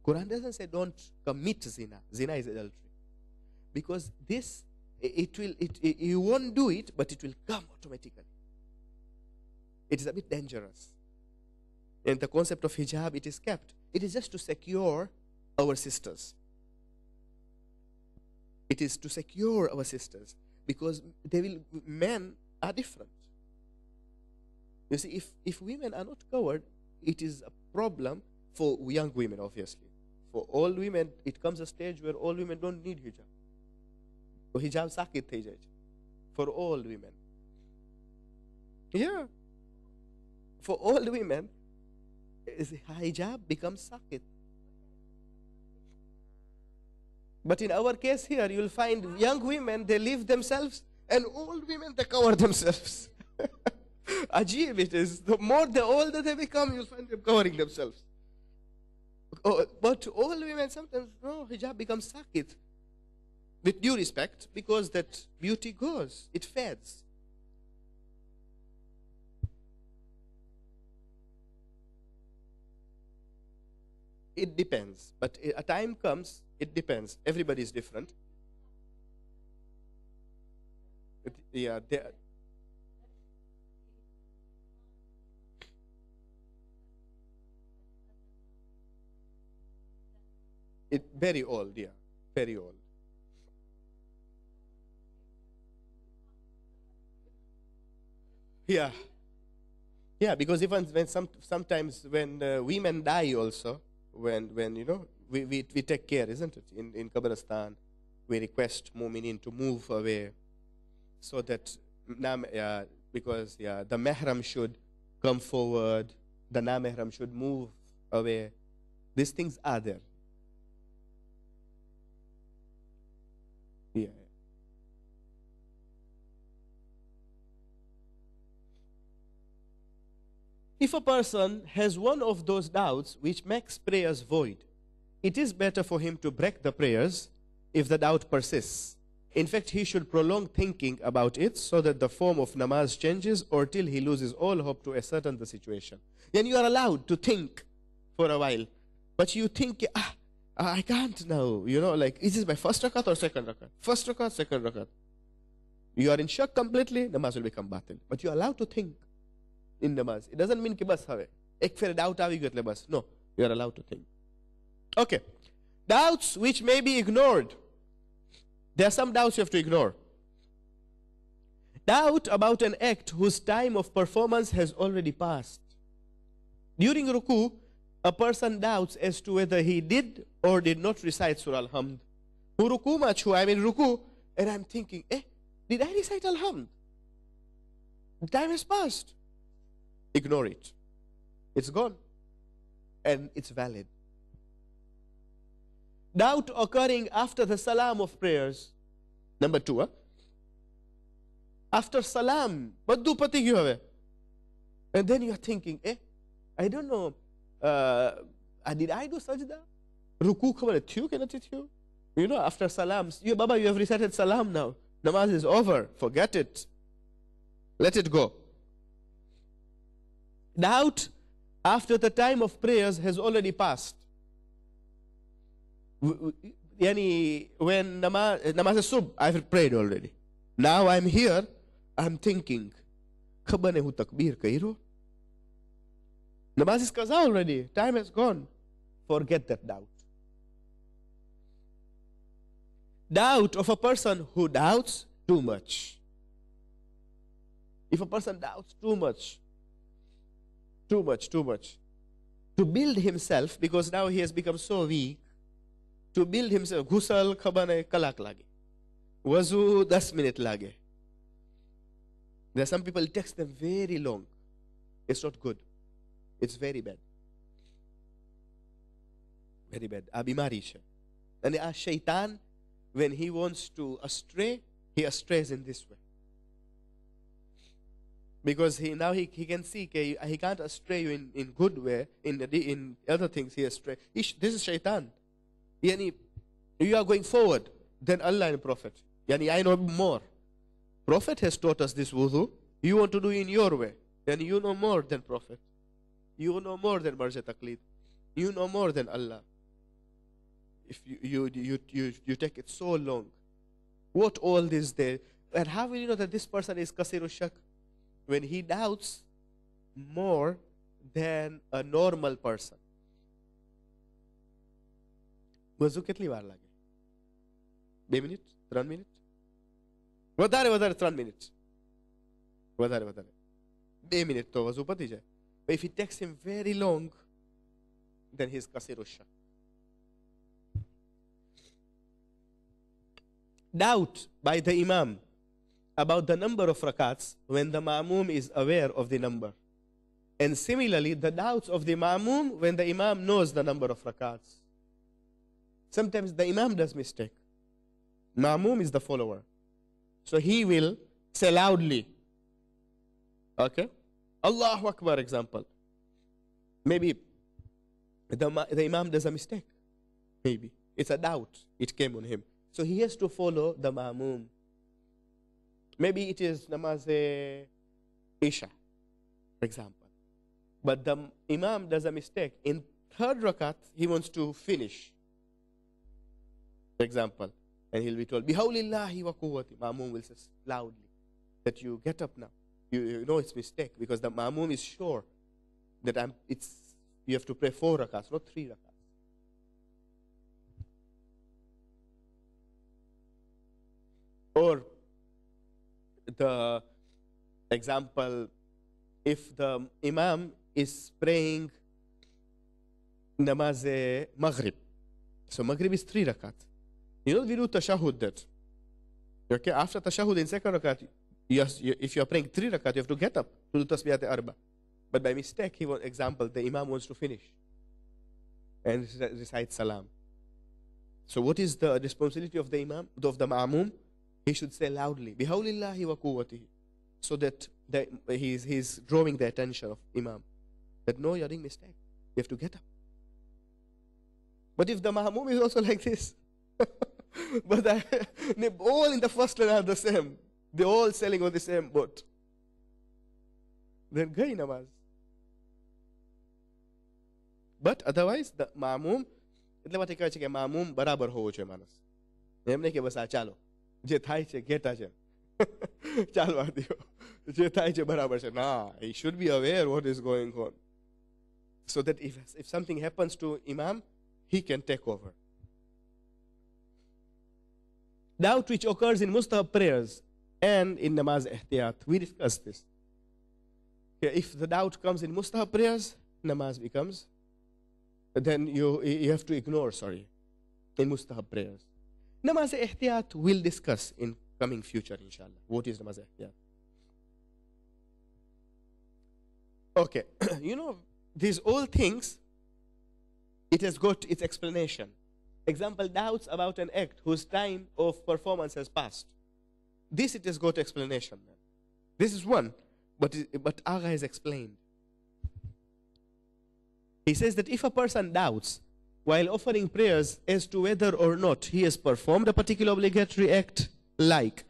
Quran doesn't say don't commit zina. Zina is adultery. Because this, you won't do it, but it will come automatically. It is a bit dangerous. And the concept of hijab, it is kept. It is just to secure our sisters. It is to secure our sisters. Because men are different. You see, if women are not covered, it is a problem for young women, obviously. For all women, it comes a stage where all women don't need hijab. So hijab sakit થઈ જાય છે. For all women. Yeah. For all women, hijab becomes sakit. But in our case here, you'll find young women, they leave themselves, and old women, they cover themselves. Ajib it is. The older they become, you'll find them covering themselves. Oh, but old women sometimes, no, hijab becomes sakit. With due respect, because that beauty goes, it fades. It depends. But a time comes, it depends. Everybody is different. Yeah, very old, yeah, very old. Yeah, yeah, because even when sometimes when women die also, when you know we take care, isn't it? In Kabristan, we request mu'minin to move away, so that because the mahram should come forward, the na-mahram should move away. These things are there. Yeah. If a person has one of those doubts which makes prayers void, it is better for him to break the prayers if the doubt persists. In fact, he should prolong thinking about it so that the form of namaz changes or till he loses all hope to ascertain the situation. Then you are allowed to think for a while, but you think, I can't now, like, is this my first rakat or second rakat? First rakat, second rakat. You are in shock completely, namaz will become batil. But you are allowed to think in namaz. It doesn't mean ki bas have. Ek fer doubt avi gayo bas. No, you are allowed to think. Okay. Doubts which may be ignored. There are some doubts you have to ignore. Doubt about an act whose time of performance has already passed. During ruku, a person doubts as to whether he did or did not recite Surah Al-Hamd. Ruku machu, I'm in ruku, and I'm thinking, did I recite Al-Hamd? The time has passed. Ignore it. It's gone. And it's valid. Doubt occurring after the salam of prayers. Number 2. After salam, baddu pati kyu have? And then you are thinking, I don't know, did I do sajda? Ruku khabar thyu ke nati thyu? After salam, Baba, you have recited salam now. Namaz is over. Forget it. Let it go. Doubt after the time of prayers has already passed. Yani, when namaz sub, I've prayed already. Now I'm here, I'm thinking, khabane hu takbir kairo. Namaz is qaza already, time has gone. Forget that doubt. Doubt of a person who doubts too much. If a person doubts too much, to build himself, because now he has become so weak, to build himself, ghusal khabane kalak lage, wazu 10 minute lage. There are some people, it takes them very long. It's not good. It's very bad. Very bad. Abimari she. And a shaitan, when he wants to astray, he astrays in this way. Because he can see he can't astray you in good way, in other things he astray. This is shaitan. Yani, you are going forward than Allah and Prophet. Yani, I know more. Prophet has taught us this wudu. You want to do in your way. Then you know more than Prophet. You know more than Marja Taqlid. You know more than Allah. If you take it so long. What all this there? And how will you know that this person is Kasiru Shak? When he doubts more than a normal person. Wazu કેટલી વાર લાગે? 2 minute? 3 minute? વધારે 3 minute. વધારે. 2 minutes to wazu pati jai. But if it takes him very long, then he's kasirul shak. Doubt by the imam about the number of rakats when the ma'mum is aware of the number. And similarly, the doubts of the ma'mum when the imam knows the number of rakats. Sometimes the imam does mistake. Ma'mum is the follower. So he will say loudly. Okay? Allahu Akbar example. Maybe the imam does a mistake. Maybe. It's a doubt. It came on him. So he has to follow the ma'mum. Maybe it is namaz Isha, for example. But the imam does a mistake. In third rakat, he wants to finish. For example. And he'll be told, Bihawlillahi wa quwwati. Ma'mum will say loudly that you get up now. You know it's mistake because the ma'mum is sure that you have to pray 4 rakats, not 3 rakats. Or the example, if the imam is praying namaz Maghrib. So Maghrib is 3 rakat. You know, we do tashahud that. Okay, after tashahud in second rakat, if you are praying 3 rakat, you have to get up to do tasbihat arba. But by mistake, example, the imam wants to finish and recite salam. So what is the responsibility of the imam, of the ma'mum? He should say loudly, Bihawlillahi wa quwwatihi, so that he's drawing the attention of imam. That no, you're doing mistake. You have to get up. But if the ma'mum is also like this, but they all in the first line are the same. They're all selling on the same boat. Then gayi namaz. But otherwise, the ma'mum, એટલે વાત કહે છે કે ma'mum બરાબર હોવો જોઈએ માણસ. એમ નહીં કે બસ આ ચાલો. જે થાય છે ઘેટા છે. ચાલવા દો. જે થાય છે બરાબર છે. Nah, he should be aware what is going on. So that if something happens to imam, he can take over. Doubt which occurs in mustahab prayers and in namaz ihtiyat. We discussed this. Okay, if the doubt comes in mustahab prayers, namaz becomes, then you have to ignore, in mustahab prayers. Namaz ihtiyat we'll discuss in coming future, inshallah. What is namaz ihtiyat? Okay, you know, these all things, it has got its explanation. Example, doubts about an act whose time of performance has passed. This it has got explanation. This is one, but Agha has explained. He says that if a person doubts while offering prayers as to whether or not he has performed a particular obligatory act, like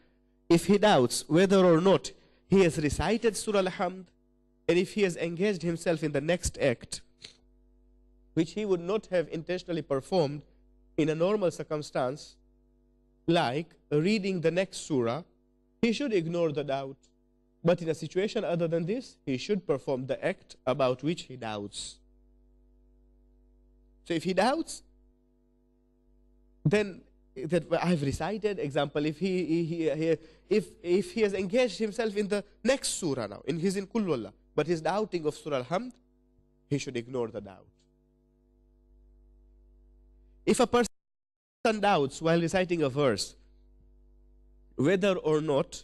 if he doubts whether or not he has recited Surah Al-Hamd, and if he has engaged himself in the next act, which he would not have intentionally performed in a normal circumstance, like reading the next surah, he should ignore the doubt. But in a situation other than this, he should perform the act about which he doubts. So if he doubts, then that I've recited, example, if he has engaged himself in the next surah now, he's in Kulwallah, but he's doubting of Surah Al-Hamd, he should ignore the doubt. If a person doubts while reciting a verse whether or not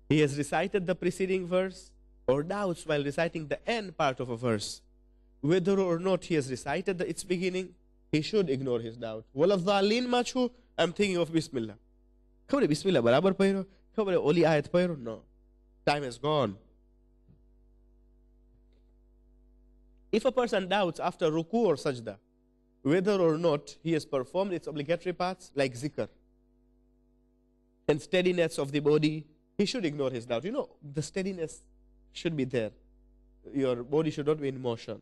he has recited the preceding verse, or doubts while reciting the end part of a verse whether or not he has recited its beginning, he should ignore his doubt. Waladhalin machu, I'm thinking of Bismillah. Khabar Bismillah barabar pairo? Khabar oli ayat pairo? No. Time has gone. If a person doubts after ruku or sajda whether or not he has performed its obligatory parts like zikr and steadiness of the body, he should ignore his doubt. You know, the steadiness should be there. Your body should not be in motion.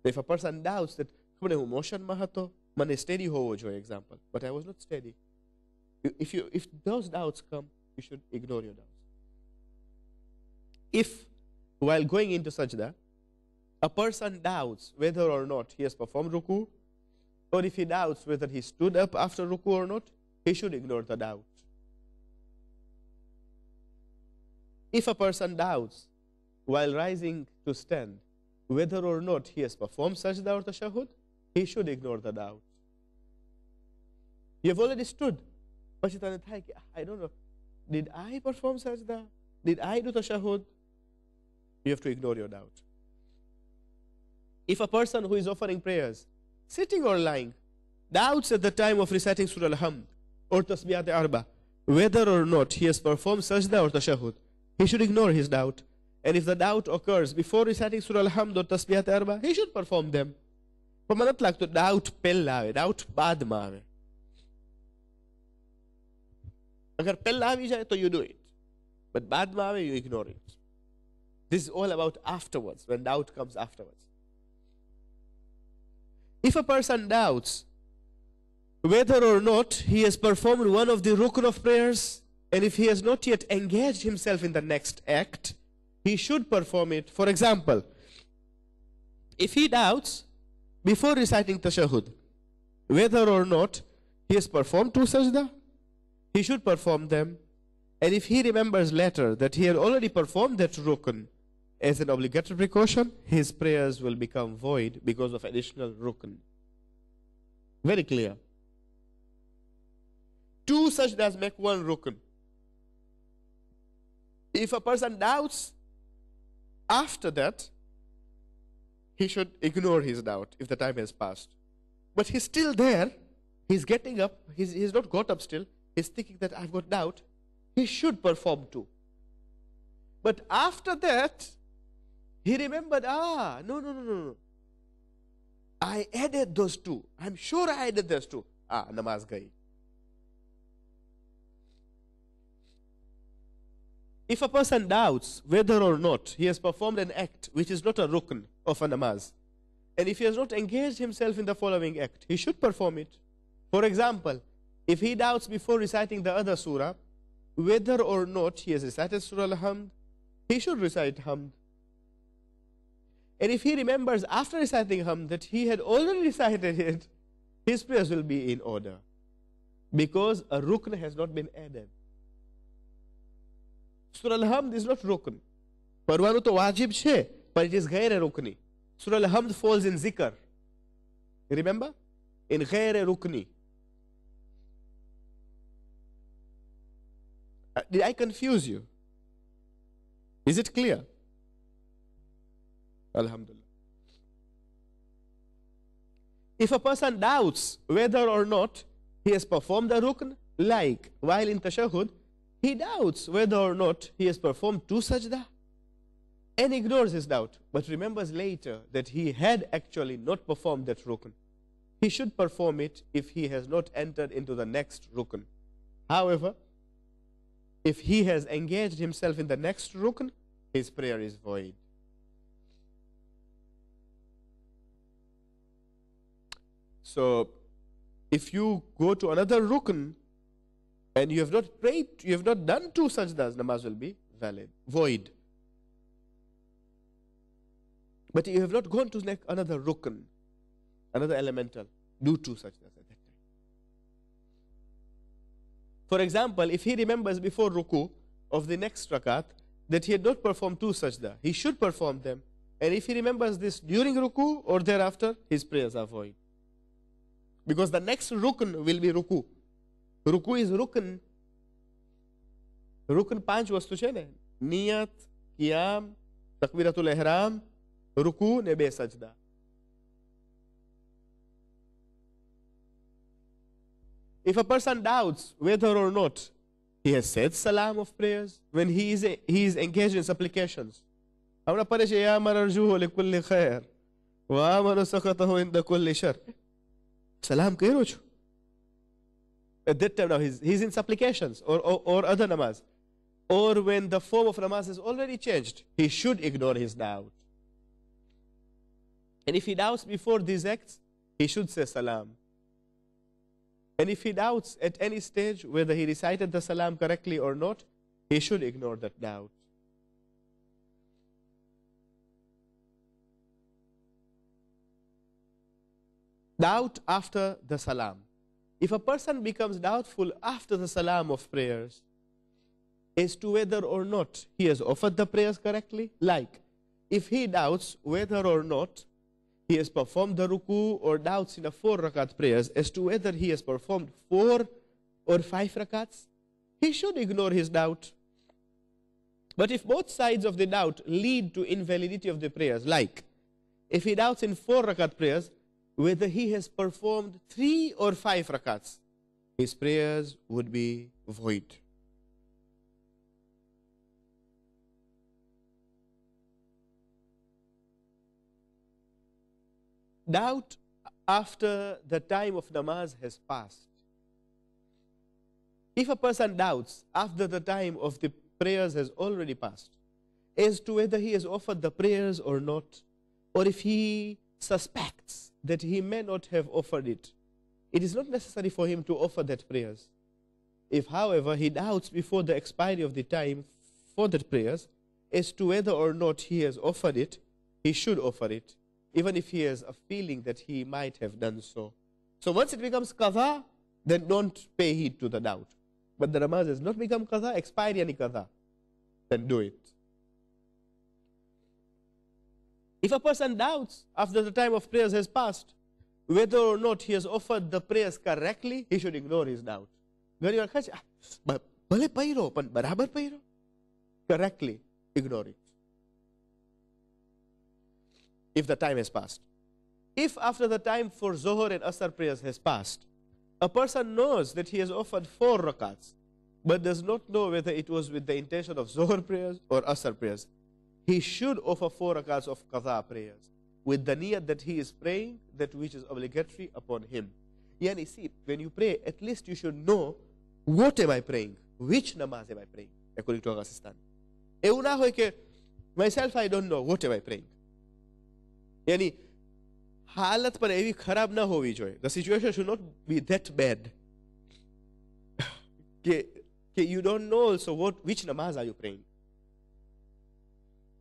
If a person doubts that motion mahato, mane steady hovo joy, example, but I was not steady. If those doubts come, you should ignore your doubts. If while going into sajda, a person doubts whether or not he has performed ruku, or if he doubts whether he stood up after ruku or not, he should ignore the doubt. If a person doubts while rising to stand, whether or not he has performed sajda or tashahud, he should ignore the doubt. You have already stood. I don't know. Did I perform sajda? Did I do tashahud? You have to ignore your doubt. If a person who is offering prayers, sitting or lying, doubts at the time of reciting Surah Al-Hamd or Tasbihat Arba, whether or not he has performed sajda or tashahud, he should ignore his doubt. And if the doubt occurs before reciting Surah Al-Hamd or Tasbihat Arba, he should perform them. For manat like to doubt pella, doubt bad maave. Agar pella avi jaye, to you do it. But bad maave, you ignore it. This is all about afterwards, when doubt comes afterwards. If a person doubts whether or not he has performed one of the rukn of prayers, and if he has not yet engaged himself in the next act, he should perform it. For example, if he doubts before reciting tashahud whether or not he has performed two sajda, he should perform them. And if he remembers later that he had already performed that rukn as an obligatory precaution, his prayers will become void because of additional rukn. Very clear. Two sajdas make one rukn. If a person doubts after that, he should ignore his doubt if the time has passed. But he's still there. He's getting up. He's not got up still. He's thinking that I've got doubt. He should perform two. But after that, he remembered, no. I added those two. I'm sure I added those two. Namaz gayi. If a person doubts whether or not he has performed an act which is not a rukn of a namaz, and if he has not engaged himself in the following act, he should perform it. For example, if he doubts before reciting the other surah whether or not he has recited Surah Al-Hamd, he should recite Hamd. And if he remembers after reciting Hamd that he had already recited it, his prayers will be in order, because a rukn has not been added. Surah Al-Hamd is not rukn. Parwanu to wajib che, but it is ghair rukni. Surah Al-Hamd falls in zikr. Remember? In ghair rukni. Did I confuse you? Is it clear? Alhamdulillah. If a person doubts whether or not he has performed a rukn, like while in tashahud, he doubts whether or not he has performed two sajda and ignores his doubt, but remembers later that he had actually not performed that rukn, he should perform it if he has not entered into the next rukn. However, if he has engaged himself in the next rukn, his prayer is void. So, if you go to another rukn and you have not prayed, you have not done two sajdas, namaz will be void. But you have not gone to another rukn, another elemental, do two sajdas at that time. For example, if he remembers before ruku of the next rakat that he had not performed two sajda, he should perform them. And if he remembers this during ruku or thereafter, his prayers are void. Because the next rukn will be ruku. Ruku is rukn. Rukn પાંચ વસ્તુ છે ને, નિયત, કિયામ, તકબીરતુલ ihram, ruku ને બે સજદા. If a person doubts whether or not he has said salam of prayers when he is engaged in supplications, हमरा परे छे या मरजुहु लिकुल्ली खैर वा मनु सकतहु इंद कुल्ली शर. Salam કર્યો છો. At that time now he's in supplications or other namaz. Or when the form of namaz has already changed, he should ignore his doubt. And if he doubts before these acts, he should say salam. And if he doubts at any stage whether he recited the salam correctly or not, he should ignore that doubt. Doubt after the salam. If a person becomes doubtful after the salam of prayers, as to whether or not he has offered the prayers correctly. Like, if he doubts whether or not he has performed the ruku, or doubts in a 4 rakat prayers as to whether he has performed 4 or 5 rakats, he should ignore his doubt. But if both sides of the doubt lead to invalidity of the prayers, like if he doubts in 4 rakat prayers whether he has performed 3 or 5 rakats, his prayers would be void. Doubt after the time of namaz has passed. If a person doubts after the time of the prayers has already passed as to whether he has offered the prayers or not, or if he suspects that he may not have offered it, it is not necessary for him to offer that prayers. If, however, he doubts before the expiry of the time for that prayers as to whether or not he has offered it, he should offer it, even if he has a feeling that he might have done so. So once it becomes qadha, then don't pay heed to the doubt. But the namaz has not become qadha, expiry any qadha, then do it. If a person doubts after the time of prayers has passed whether or not he has offered the prayers correctly, he should ignore his doubt. Correctly ignore it. If the time has passed. If after the time for Zohar and Asr prayers has passed, a person knows that he has offered 4 rakats, but does not know whether it was with the intention of Zohar prayers or Asr prayers, he should offer 4 rakats of qadha prayers with the niyat that he is praying that which is obligatory upon him. Yani, see, when you pray, at least you should know, what am I praying? Which namaz am I praying? According to our assistant. Myself, I don't know. What am I praying? Yani, halat par evi kharab na hovi joye. The situation should not be that bad. You don't know also which namaz are you praying?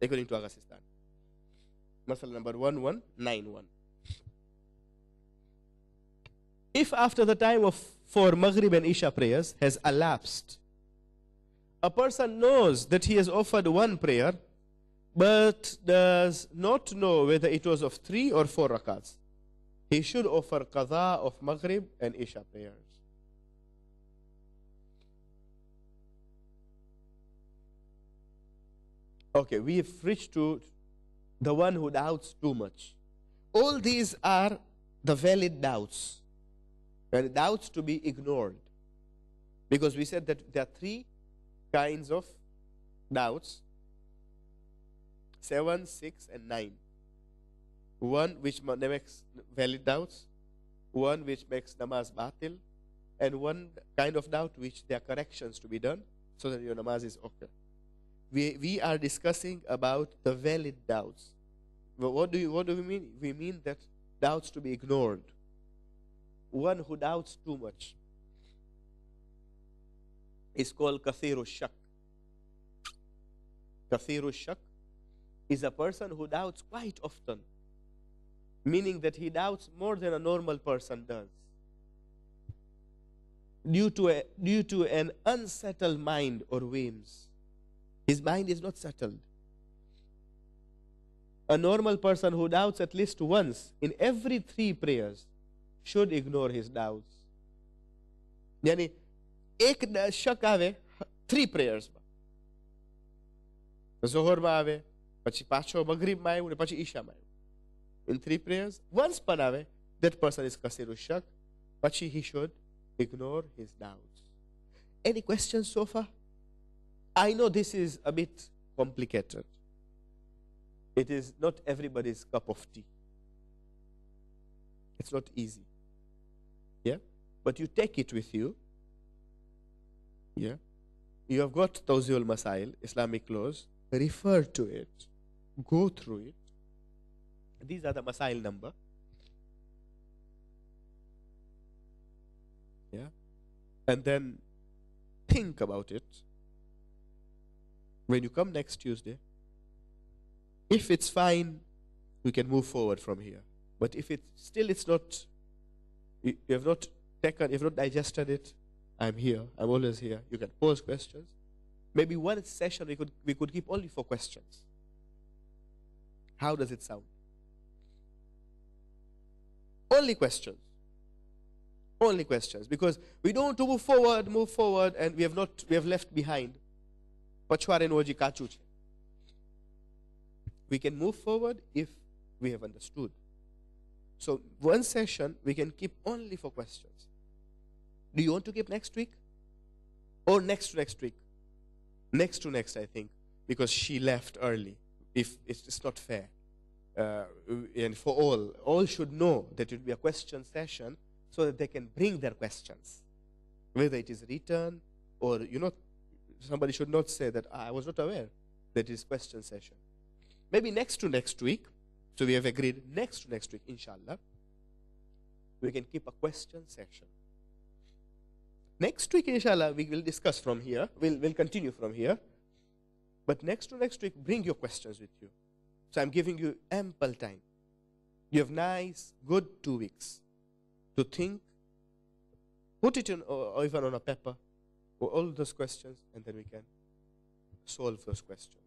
According to our assistant. Masala number 1191. If after the time for Maghrib and Isha prayers has elapsed, a person knows that he has offered 1 prayer, but does not know whether it was of 3 or 4 rakats, he should offer qadha of Maghrib and Isha prayers. Okay, we have reached to the one who doubts too much. All these are the valid doubts, and doubts to be ignored. Because we said that there are 3 kinds of doubts: 7, 6, and 9. One which makes valid doubts, one which makes namaz batil, and one kind of doubt which there are corrections to be done so that your namaz is okay. We are discussing about the valid doubts. But what do we mean? We mean that doubts to be ignored. One who doubts too much is called kathiru shak. Kathiru shak is a person who doubts quite often, meaning that he doubts more than a normal person does, due to an unsettled mind or whims. His mind is not settled. A normal person who doubts at least once in every 3 prayers should ignore his doubts. Yani, ek shak ave 3 prayers. Zohar ma ave, pachi pacho Maghrib ma ave, pachi Isha ma ave. In 3 prayers, once pan ave, that person is kasiru shak, pachi he should ignore his doubts. Any questions so far? I know this is a bit complicated. It is not everybody's cup of tea. It's not easy. Yeah? But you take it with you. Yeah? You have got Tawziul Masail, Islamic laws. Refer to it. Go through it. These are the Masail number. Yeah? And then think about it. When you come next Tuesday, if it's fine, we can move forward from here. But if it's not, you have not taken, you have not digested it, I'm here. I'm always here. You can pose questions. Maybe one session we could keep only for questions. How does it sound? Only questions. Only questions. Because we don't want to move forward, and we have left behind. We can move forward if we have understood. So one session we can keep only for questions. Do you want to keep next week? Or next to next week? Next to next, I think, because she left early. If it's not fair. And for all should know that it will be a question session so that they can bring their questions. Whether it is written or, somebody should not say that I was not aware that it is question session. Maybe next to next week, so we have agreed next to next week, inshallah, we can keep a question session. Next week, inshallah, we will discuss from here. We'll continue from here. But next to next week, bring your questions with you. So I'm giving you ample time. You have nice, good 2 weeks to think, put it in, or even on a paper, or all those questions, and then we can solve those questions.